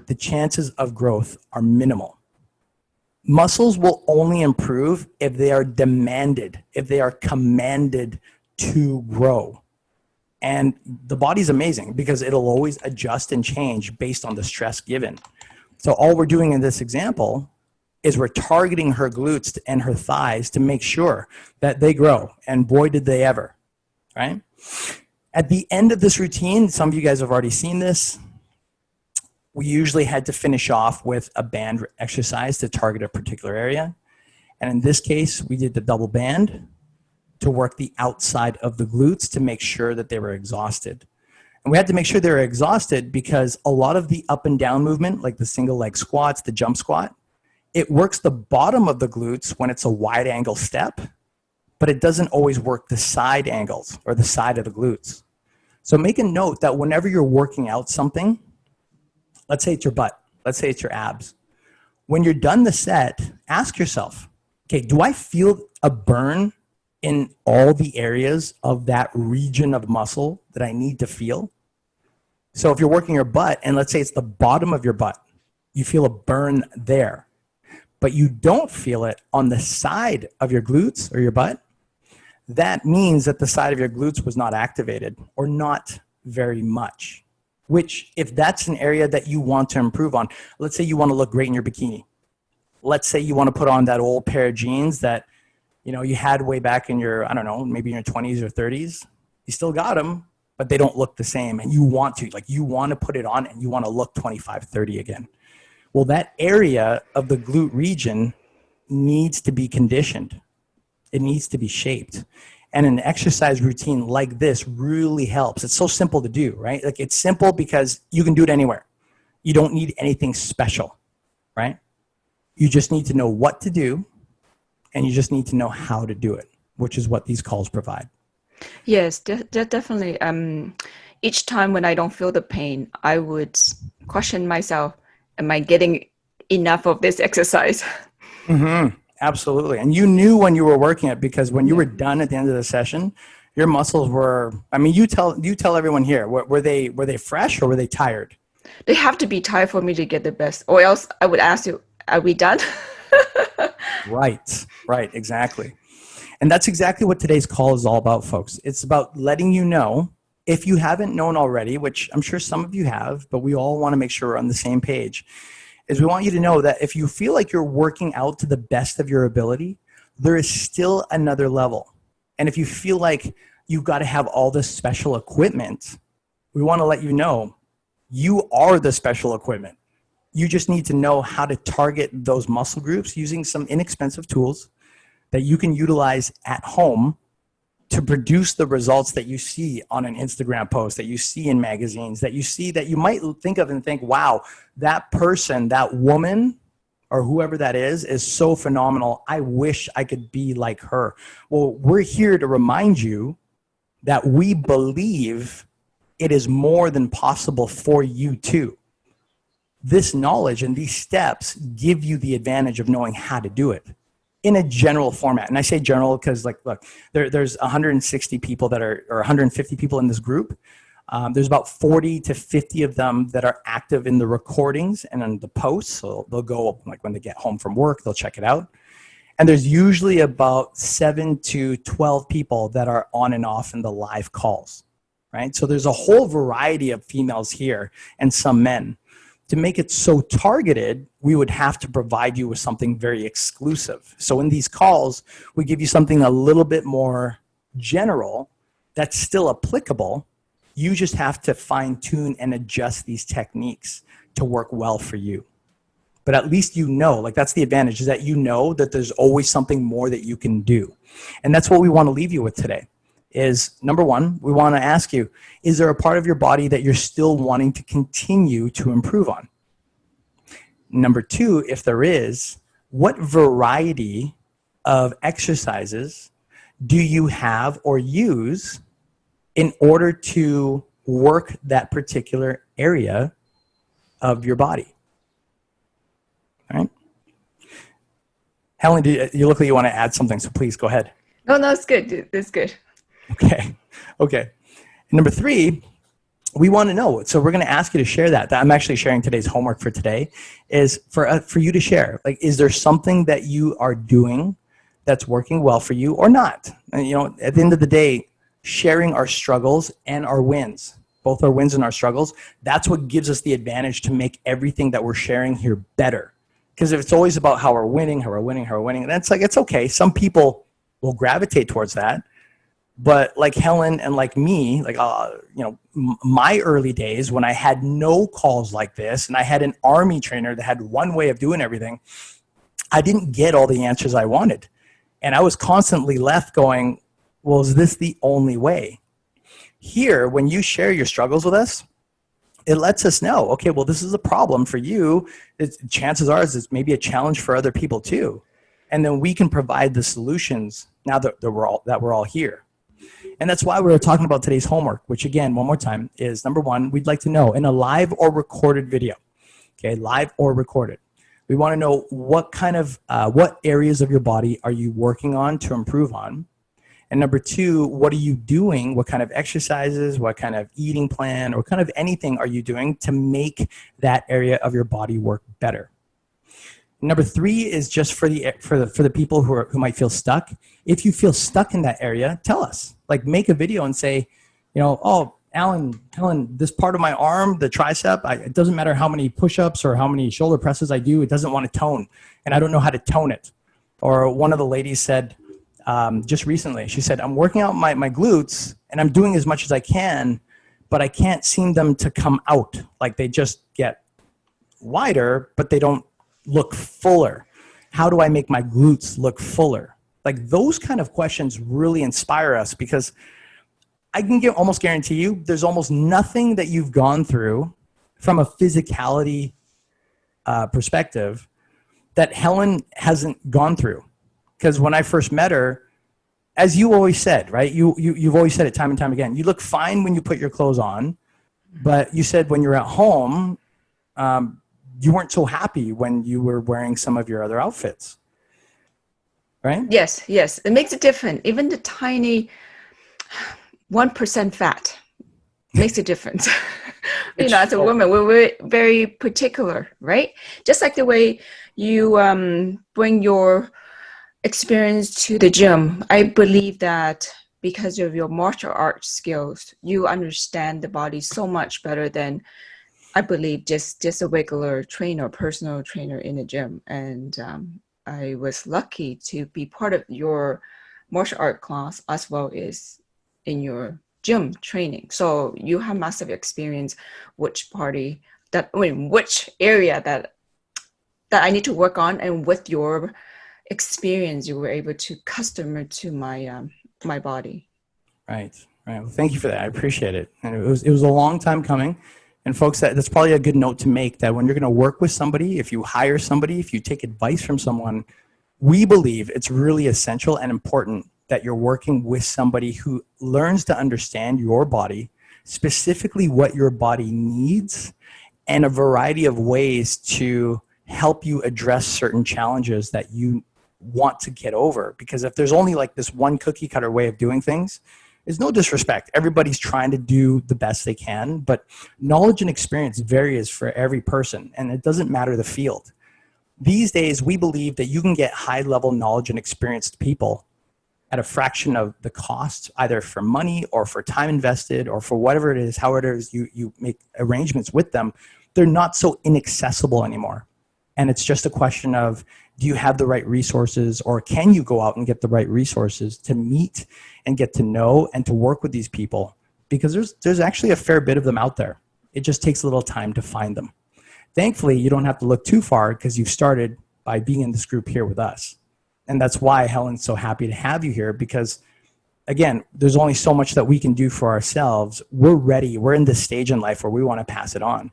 the chances of growth are minimal. Muscles will only improve if they are demanded, if they are commanded to grow. And the body's amazing because it'll always adjust and change based on the stress given. So all we're doing in this example is we're targeting her glutes and her thighs to make sure that they grow. And boy, did they ever, right? At the end of this routine, some of you guys have already seen this, we usually had to finish off with a band exercise to target a particular area. And in this case, we did the double band to work the outside of the glutes to make sure that they were exhausted. And we had to make sure they were exhausted because a lot of the up and down movement, like the single leg squats, the jump squat, it works the bottom of the glutes when it's a wide angle step, but it doesn't always work the side angles or the side of the glutes. So make a note that whenever you're working out something, let's say it's your butt, let's say it's your abs. When you're done the set, ask yourself, okay, do I feel a burn in all the areas of that region of muscle that I need to feel? So if you're working your butt and let's say it's the bottom of your butt, you feel a burn there, but you don't feel it on the side of your glutes or your butt, that means that the side of your glutes was not activated or not very much. Which, if that's an area that you want to improve on, let's say you want to look great in your bikini. Let's say you want to put on that old pair of jeans that, you know, you had way back in your, I don't know, maybe in your 20s or 30s. You still got them, but they don't look the same. And you want to, like, you want to put it on and you want to look 25, 30 again. Well, that area of the glute region needs to be conditioned. It needs to be shaped. And an exercise routine like this really helps. It's so simple to do, right? Like, it's simple because you can do it anywhere. You don't need anything special, right? You just need to know what to do, and you just need to know how to do it, which is what these calls provide. Yes, definitely. Each time when I don't feel the pain, I would question myself, am I getting enough of this exercise? Mm-hmm. Absolutely. And you knew when you were working it because when you were done at the end of the session, your muscles were, I mean, you tell everyone here, were they fresh or were they tired? They have to be tired for me to get the best, or else I would ask you, are we done? Right, exactly. And that's exactly what today's call is all about, folks. It's about letting you know, if you haven't known already, which I'm sure some of you have, but we all want to make sure we're on the same page, is we want you to know that if you feel like you're working out to the best of your ability, there is still another level. And if you feel like you've got to have all this special equipment, we want to let you know you are the special equipment. You just need to know how to target those muscle groups using some inexpensive tools that you can utilize at home to produce the results that you see on an Instagram post, that you see in magazines, that you see, that you might think of and think, wow, that person, that woman, or whoever that is so phenomenal. I wish I could be like her. Well, we're here to remind you that we believe it is more than possible for you too. This knowledge and these steps give you the advantage of knowing how to do it in a general format. And I say general because, like, look, there's 160 people that are, or 150 people in this group. There's about 40 to 50 of them that are active in the recordings and in the posts. So they'll go, like, when they get home from work, they'll check it out. And there's usually about 7 to 12 people that are on and off in the live calls, right? So there's a whole variety of females here and some men. To make it so targeted, we would have to provide you with something very exclusive. So in these calls, we give you something a little bit more general that's still applicable. You just have to fine tune and adjust these techniques to work well for you. But at least you know, like, that's the advantage, is that you know that there's always something more that you can do. And that's what we want to leave you with today. Is number one, we want to ask you, is there a part of your body that you're still wanting to continue to improve on? Number two, if there is, what variety of exercises do you have or use in order to work that particular area of your body? All right. Helen, you look like you want to add something, so please go ahead. No, it's good. It's good. Okay. And number three, we want to know. So we're going to ask you to share that. I'm actually sharing today's homework for today is for you to share. Like, is there something that you are doing that's working well for you or not? And, at the end of the day, sharing our struggles and our wins, both our wins and our struggles, that's what gives us the advantage to make everything that we're sharing here better. Because if it's always about how we're winning, that's like, it's okay. Some people will gravitate towards that. But like Helen and like me, like, my early days when I had no calls like this and I had an army trainer that had one way of doing everything, I didn't get all the answers I wanted. And I was constantly left going, well, is this the only way? Here, when you share your struggles with us, it lets us know, okay, well, this is a problem for you. Chances are it's maybe a challenge for other people too. And then we can provide the solutions now that we're all here. And that's why we're talking about today's homework, which again, one more time, is number one, we'd like to know in a live or recorded video, okay, live or recorded. We want to know what kind of, what areas of your body are you working on to improve on? And number two, what are you doing? What kind of exercises, what kind of eating plan, or kind of anything are you doing to make that area of your body work better? Number three is just for the people who might feel stuck. If you feel stuck in that area, tell us. Like, make a video and say, oh, Allan, Helen, this part of my arm, the tricep, it doesn't matter how many push-ups or how many shoulder presses I do, it doesn't want to tone, and I don't know how to tone it. Or one of the ladies said just recently, she said, I'm working out my glutes and I'm doing as much as I can, but I can't seem them to come out. Like, they just get wider, but they don't look fuller. How do I make my glutes look fuller? Like, those kind of questions really inspire us, because I can almost guarantee you there's almost nothing that you've gone through from a physicality perspective that Helen hasn't gone through. Because when I first met her, as you always said, right? You've always said it time and time again. You look fine when you put your clothes on, but you said when you're at home, you weren't so happy when you were wearing some of your other outfits, right? Yes. It makes a difference. Even the tiny 1% fat makes a difference. As a woman, we're very particular, right? Just like the way you bring your experience to the gym. I believe that because of your martial arts skills, you understand the body so much better than, I believe, just a regular trainer, personal trainer in the gym. And I was lucky to be part of your martial art class as well as in your gym training. So you have massive experience which area that I need to work on, and with your experience you were able to custom to my body. Right. Well, thank you for that. I appreciate it. And it was a long time coming. And folks, that's probably a good note to make, that when you're going to work with somebody, if you hire somebody, if you take advice from someone, we believe it's really essential and important that you're working with somebody who learns to understand your body, specifically what your body needs, and a variety of ways to help you address certain challenges that you want to get over. Because if there's only like this one cookie cutter way of doing things, there's no disrespect. Everybody's trying to do the best they can, but knowledge and experience varies for every person, and it doesn't matter the field. These days, we believe that you can get high-level knowledge and experienced people at a fraction of the cost, either for money or for time invested or for whatever it is, however it is you make arrangements with them. They're not so inaccessible anymore. And it's just a question of, do you have the right resources, or can you go out and get the right resources to meet and get to know and to work with these people? Because there's actually a fair bit of them out there. It just takes a little time to find them. Thankfully, you don't have to look too far, because you've started by being in this group here with us. And that's why Helen's so happy to have you here, because again, there's only so much that we can do for ourselves. We're ready. We're in this stage in life where we want to pass it on.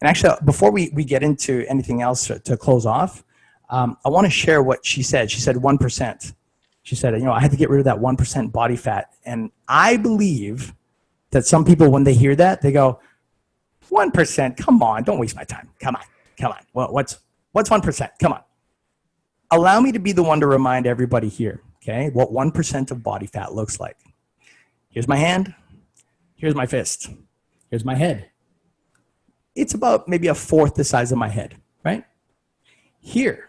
And actually, before we get into anything else to close off, I want to share what she said. She said 1%. She said, I had to get rid of that 1% body fat. And I believe that some people, when they hear that, they go, 1%, come on, don't waste my time. Come on. Well, what's 1%? Come on. Allow me to be the one to remind everybody here, okay, what 1% of body fat looks like. Here's my hand. Here's my fist. Here's my head. It's about maybe a fourth the size of my head, right? Here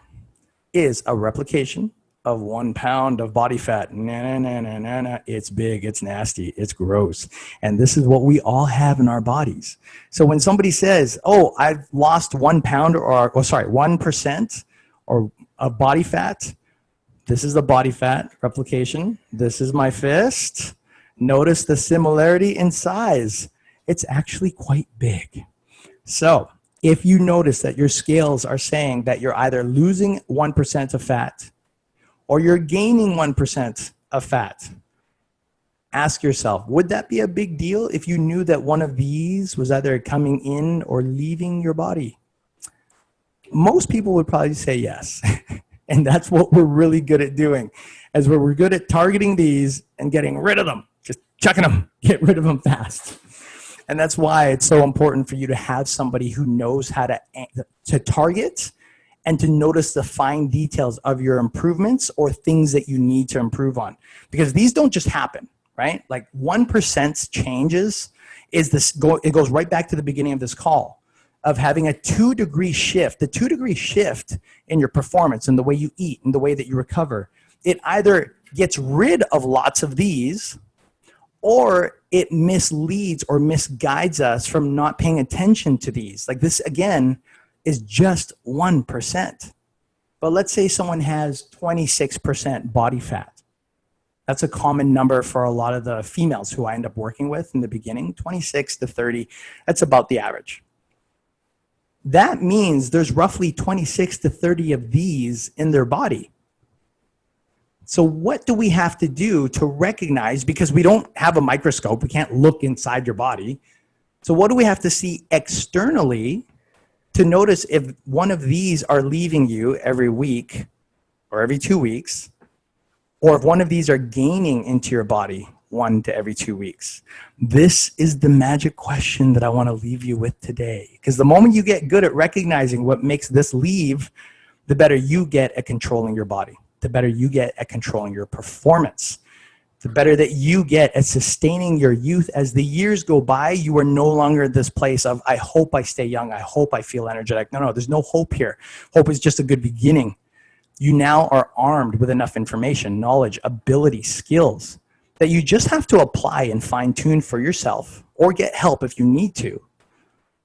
is a replication of 1 pound of body fat. It's big, it's nasty, it's gross. And this is what we all have in our bodies. So when somebody says, oh, I've lost 1 pound or sorry, 1% or of body fat, this is the body fat replication. This is my fist. Notice the similarity in size. It's actually quite big. So if you notice that your scales are saying that you're either losing 1% of fat or you're gaining 1% of fat, ask yourself, would that be a big deal if you knew that one of these was either coming in or leaving your body? Most people would probably say yes. And that's what we're really good at doing, as we're good at targeting these and getting rid of them, just chucking them, get rid of them fast. And that's why it's so important for you to have somebody who knows how to target and to notice the fine details of your improvements or things that you need to improve on. Because these don't just happen, right? Like 1% changes it goes right back to the beginning of this call of having a 2-degree shift. The 2-degree shift in your performance and the way you eat and the way that you recover, it either gets rid of lots of these or it misleads or misguides us from not paying attention to these. Like this, again, is just 1%. But let's say someone has 26% body fat. That's a common number for a lot of the females who I end up working with in the beginning, 26 to 30. That's about the average. That means there's roughly 26 to 30 of these in their body. So what do we have to do to recognize, because we don't have a microscope, we can't look inside your body. So what do we have to see externally to notice if one of these are leaving you every week or every 2 weeks, or if one of these are gaining into your body 1 to every 2 weeks? This is the magic question that I want to leave you with today. Because the moment you get good at recognizing what makes this leave, the better you get at controlling your body, the better you get at controlling your performance, the better that you get at sustaining your youth. As the years go by, you are no longer at this place of, I hope I stay young, I hope I feel energetic. No, there's no hope here. Hope is just a good beginning. You now are armed with enough information, knowledge, ability, skills that you just have to apply and fine tune for yourself, or get help if you need to,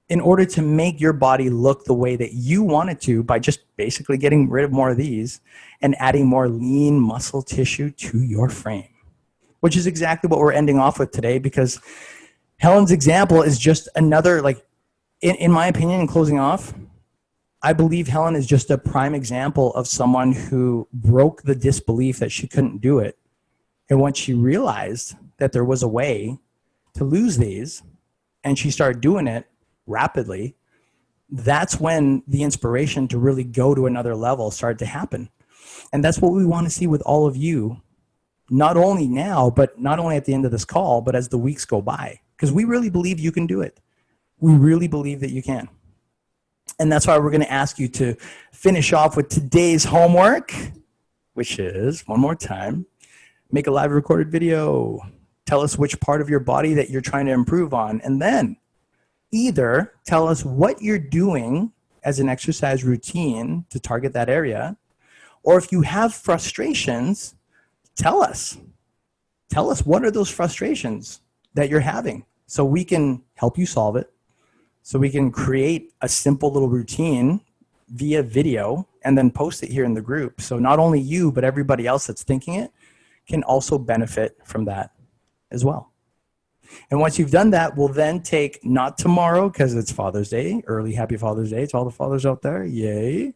in order to make your body look the way that you want it to, by just basically getting rid of more of these and adding more lean muscle tissue to your frame, which is exactly what we're ending off with today. Because Helen's example is just another, like, in my opinion, in closing off, I believe Helen is just a prime example of someone who broke the disbelief that she couldn't do it. And once she realized that there was a way to lose these, and she started doing it rapidly, that's when the inspiration to really go to another level started to happen. And that's what we want to see with all of you, not only now, but not only at the end of this call, but as the weeks go by, because we really believe you can do it. We really believe that you can. And that's why we're going to ask you to finish off with today's homework, which is, one more time, make a live recorded video. Tell us which part of your body that you're trying to improve on. And then either tell us what you're doing as an exercise routine to target that area, or if you have frustrations, tell us. Tell us what are those frustrations that you're having so we can help you solve it. So we can create a simple little routine via video and then post it here in the group. So not only you, but everybody else that's thinking it can also benefit from that as well. And once you've done that, we'll then take, not tomorrow because it's Father's Day, early happy Father's Day to all the fathers out there, yay.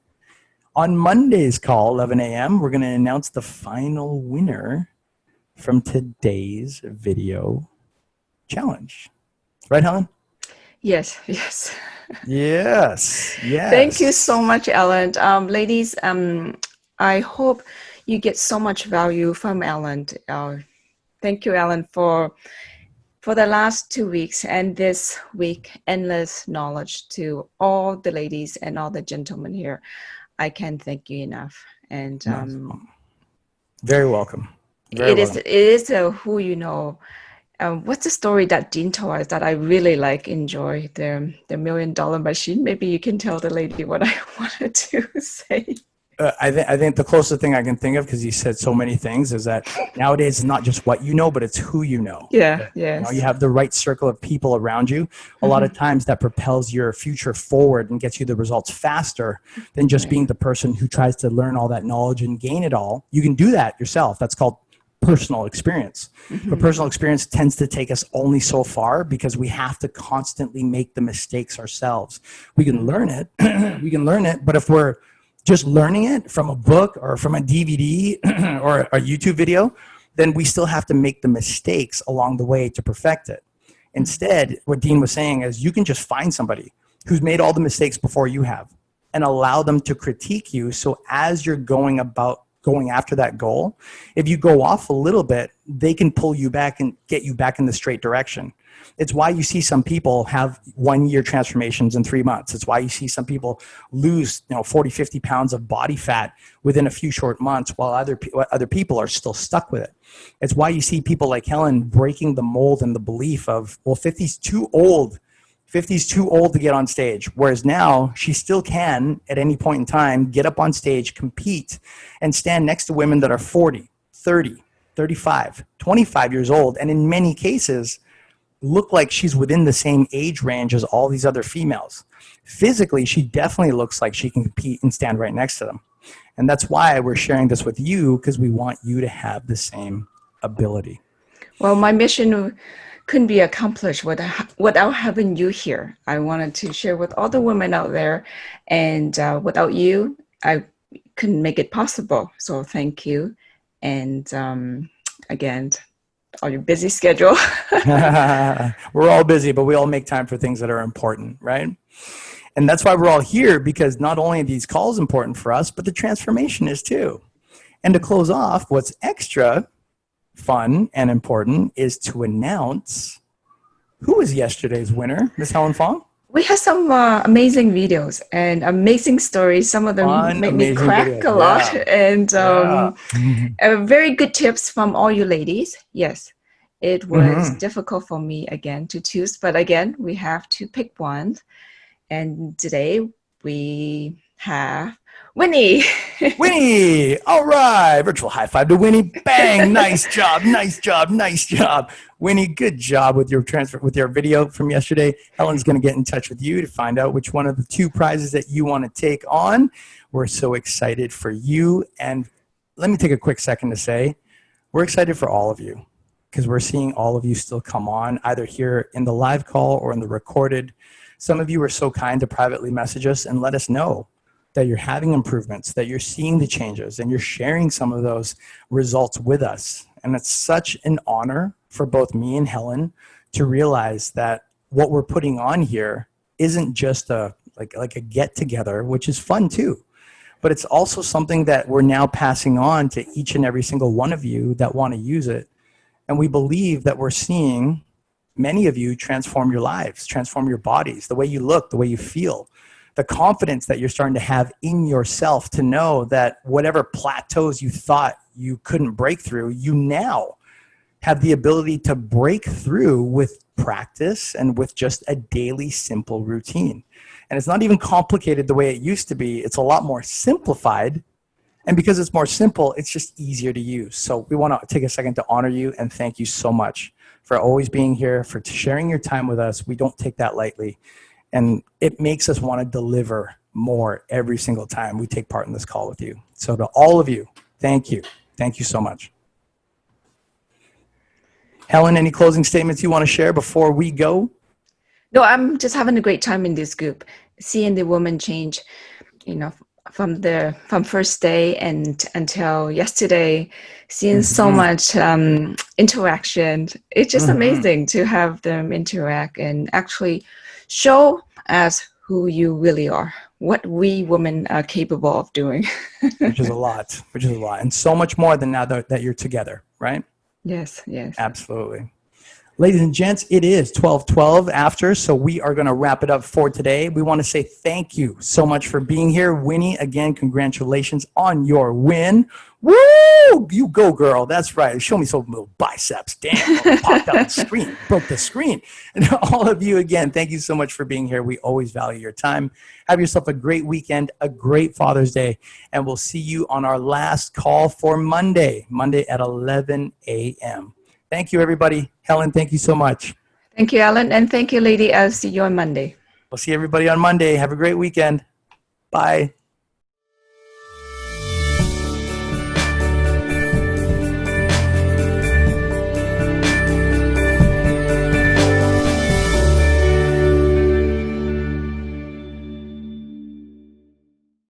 On Monday's call, 11 a.m., we're going to announce the final winner from today's video challenge. Right, Helen? Yes, yes. Yes, yes. Thank you so much, Allan. Ladies, I hope you get so much value from Allan. Thank you, Allan, for the last 2 weeks and this week, endless knowledge to all the ladies and all the gentlemen here. I can't thank you enough. And very welcome. It is who you know What's the story that Dean told us that I really enjoy the $1 million machine? Maybe you can tell the lady what I wanted to say. I think the closest thing I can think of, because he said so many things, is that nowadays it's not just what you know, but it's who you know. Yeah, You yes. have the right circle of people around you. A lot of times that propels your future forward and gets you the results faster than just being the person who tries to learn all that knowledge and gain it all. You can do that yourself. That's called personal experience. But personal experience tends to take us only so far because we have to constantly make the mistakes ourselves. We can learn it, but if we're just learning it from a book or from a DVD or a YouTube video, then we still have to make the mistakes along the way to perfect it. Instead, what Dean was saying is you can just find somebody who's made all the mistakes before you have and allow them to critique you. So as you're going after that goal, if you go off a little bit, they can pull you back and get you back in the straight direction. It's why you see some people have 1 year transformations in 3 months. It's why you see some people lose 40, 50 pounds of body fat within a few short months while other people are still stuck with it. It's why you see people like Helen breaking the mold and the belief of, well, 50's too old. 50's too old to get on stage. Whereas now she still can, at any point in time, get up on stage, compete, and stand next to women that are 40, 30, 35, 25 years old. And in many cases, look like she's within the same age range as all these other females. Physically, she definitely looks like she can compete and stand right next to them. And that's why we're sharing this with you, because we want you to have the same ability. Well, my mission couldn't be accomplished without having you here. I wanted to share with all the women out there, and without you, I couldn't make it possible. So thank you. And again, on your busy schedule. We're all busy, but we all make time for things that are important, right? And that's why we're all here, because not only are these calls important for us, but the transformation is too. And to close off, what's extra fun and important is to announce who was yesterday's winner, Miss Helen Fong. We have some amazing videos and amazing stories. Some of them make me crack a lot. And very good tips from all you ladies. Yes, it was difficult for me again to choose. But again, we have to pick one. And today we have Winnie. Winnie, all right. Virtual high five to Winnie. Bang, nice job, nice job, nice job. Winnie, good job with your video from yesterday. Helen's going to get in touch with you to find out which one of the 2 prizes that you want to take on. We're so excited for you. And let me take a quick second to say, we're excited for all of you, because we're seeing all of you still come on, either here in the live call or in the recorded. Some of you are so kind to privately message us and let us know that you're having improvements, that you're seeing the changes, and you're sharing some of those results with us. And it's such an honor for both me and Helen to realize that what we're putting on here isn't just a get together, which is fun too, but it's also something that we're now passing on to each and every single one of you that want to use it. And we believe that we're seeing many of you transform your lives, transform your bodies, the way you look, the way you feel, the confidence that you're starting to have in yourself to know that whatever plateaus you thought you couldn't break through, you now have the ability to break through with practice and with just a daily simple routine. And it's not even complicated the way it used to be. It's a lot more simplified. And because it's more simple, it's just easier to use. So we want to take a second to honor you and thank you so much for always being here, for sharing your time with us. We don't take that lightly. And it makes us want to deliver more every single time we take part in this call with you. So to all of you, thank you. Thank you so much. Helen, any closing statements you want to share before we go? No, I'm just having a great time in this group, seeing the woman change, from first day and until yesterday, seeing so much interaction. It's just amazing to have them interact and actually show us who you really are, what we women are capable of doing. which is a lot, and so much more than now that you're together, right? Yes, yes. Absolutely. Ladies and gents, it is 12:12 after, so we are going to wrap it up for today. We want to say thank you so much for being here. Winnie, again, congratulations on your win. Woo! You go, girl. That's right. Show me some little biceps. Damn, popped out the screen, broke the screen. And all of you, again, thank you so much for being here. We always value your time. Have yourself a great weekend, a great Father's Day, and we'll see you on our last call for Monday at 11 a.m. Thank you, everybody. Helen, thank you so much. Thank you, Allan. And thank you, Lady. I'll see you on Monday. We'll see everybody on Monday. Have a great weekend. Bye.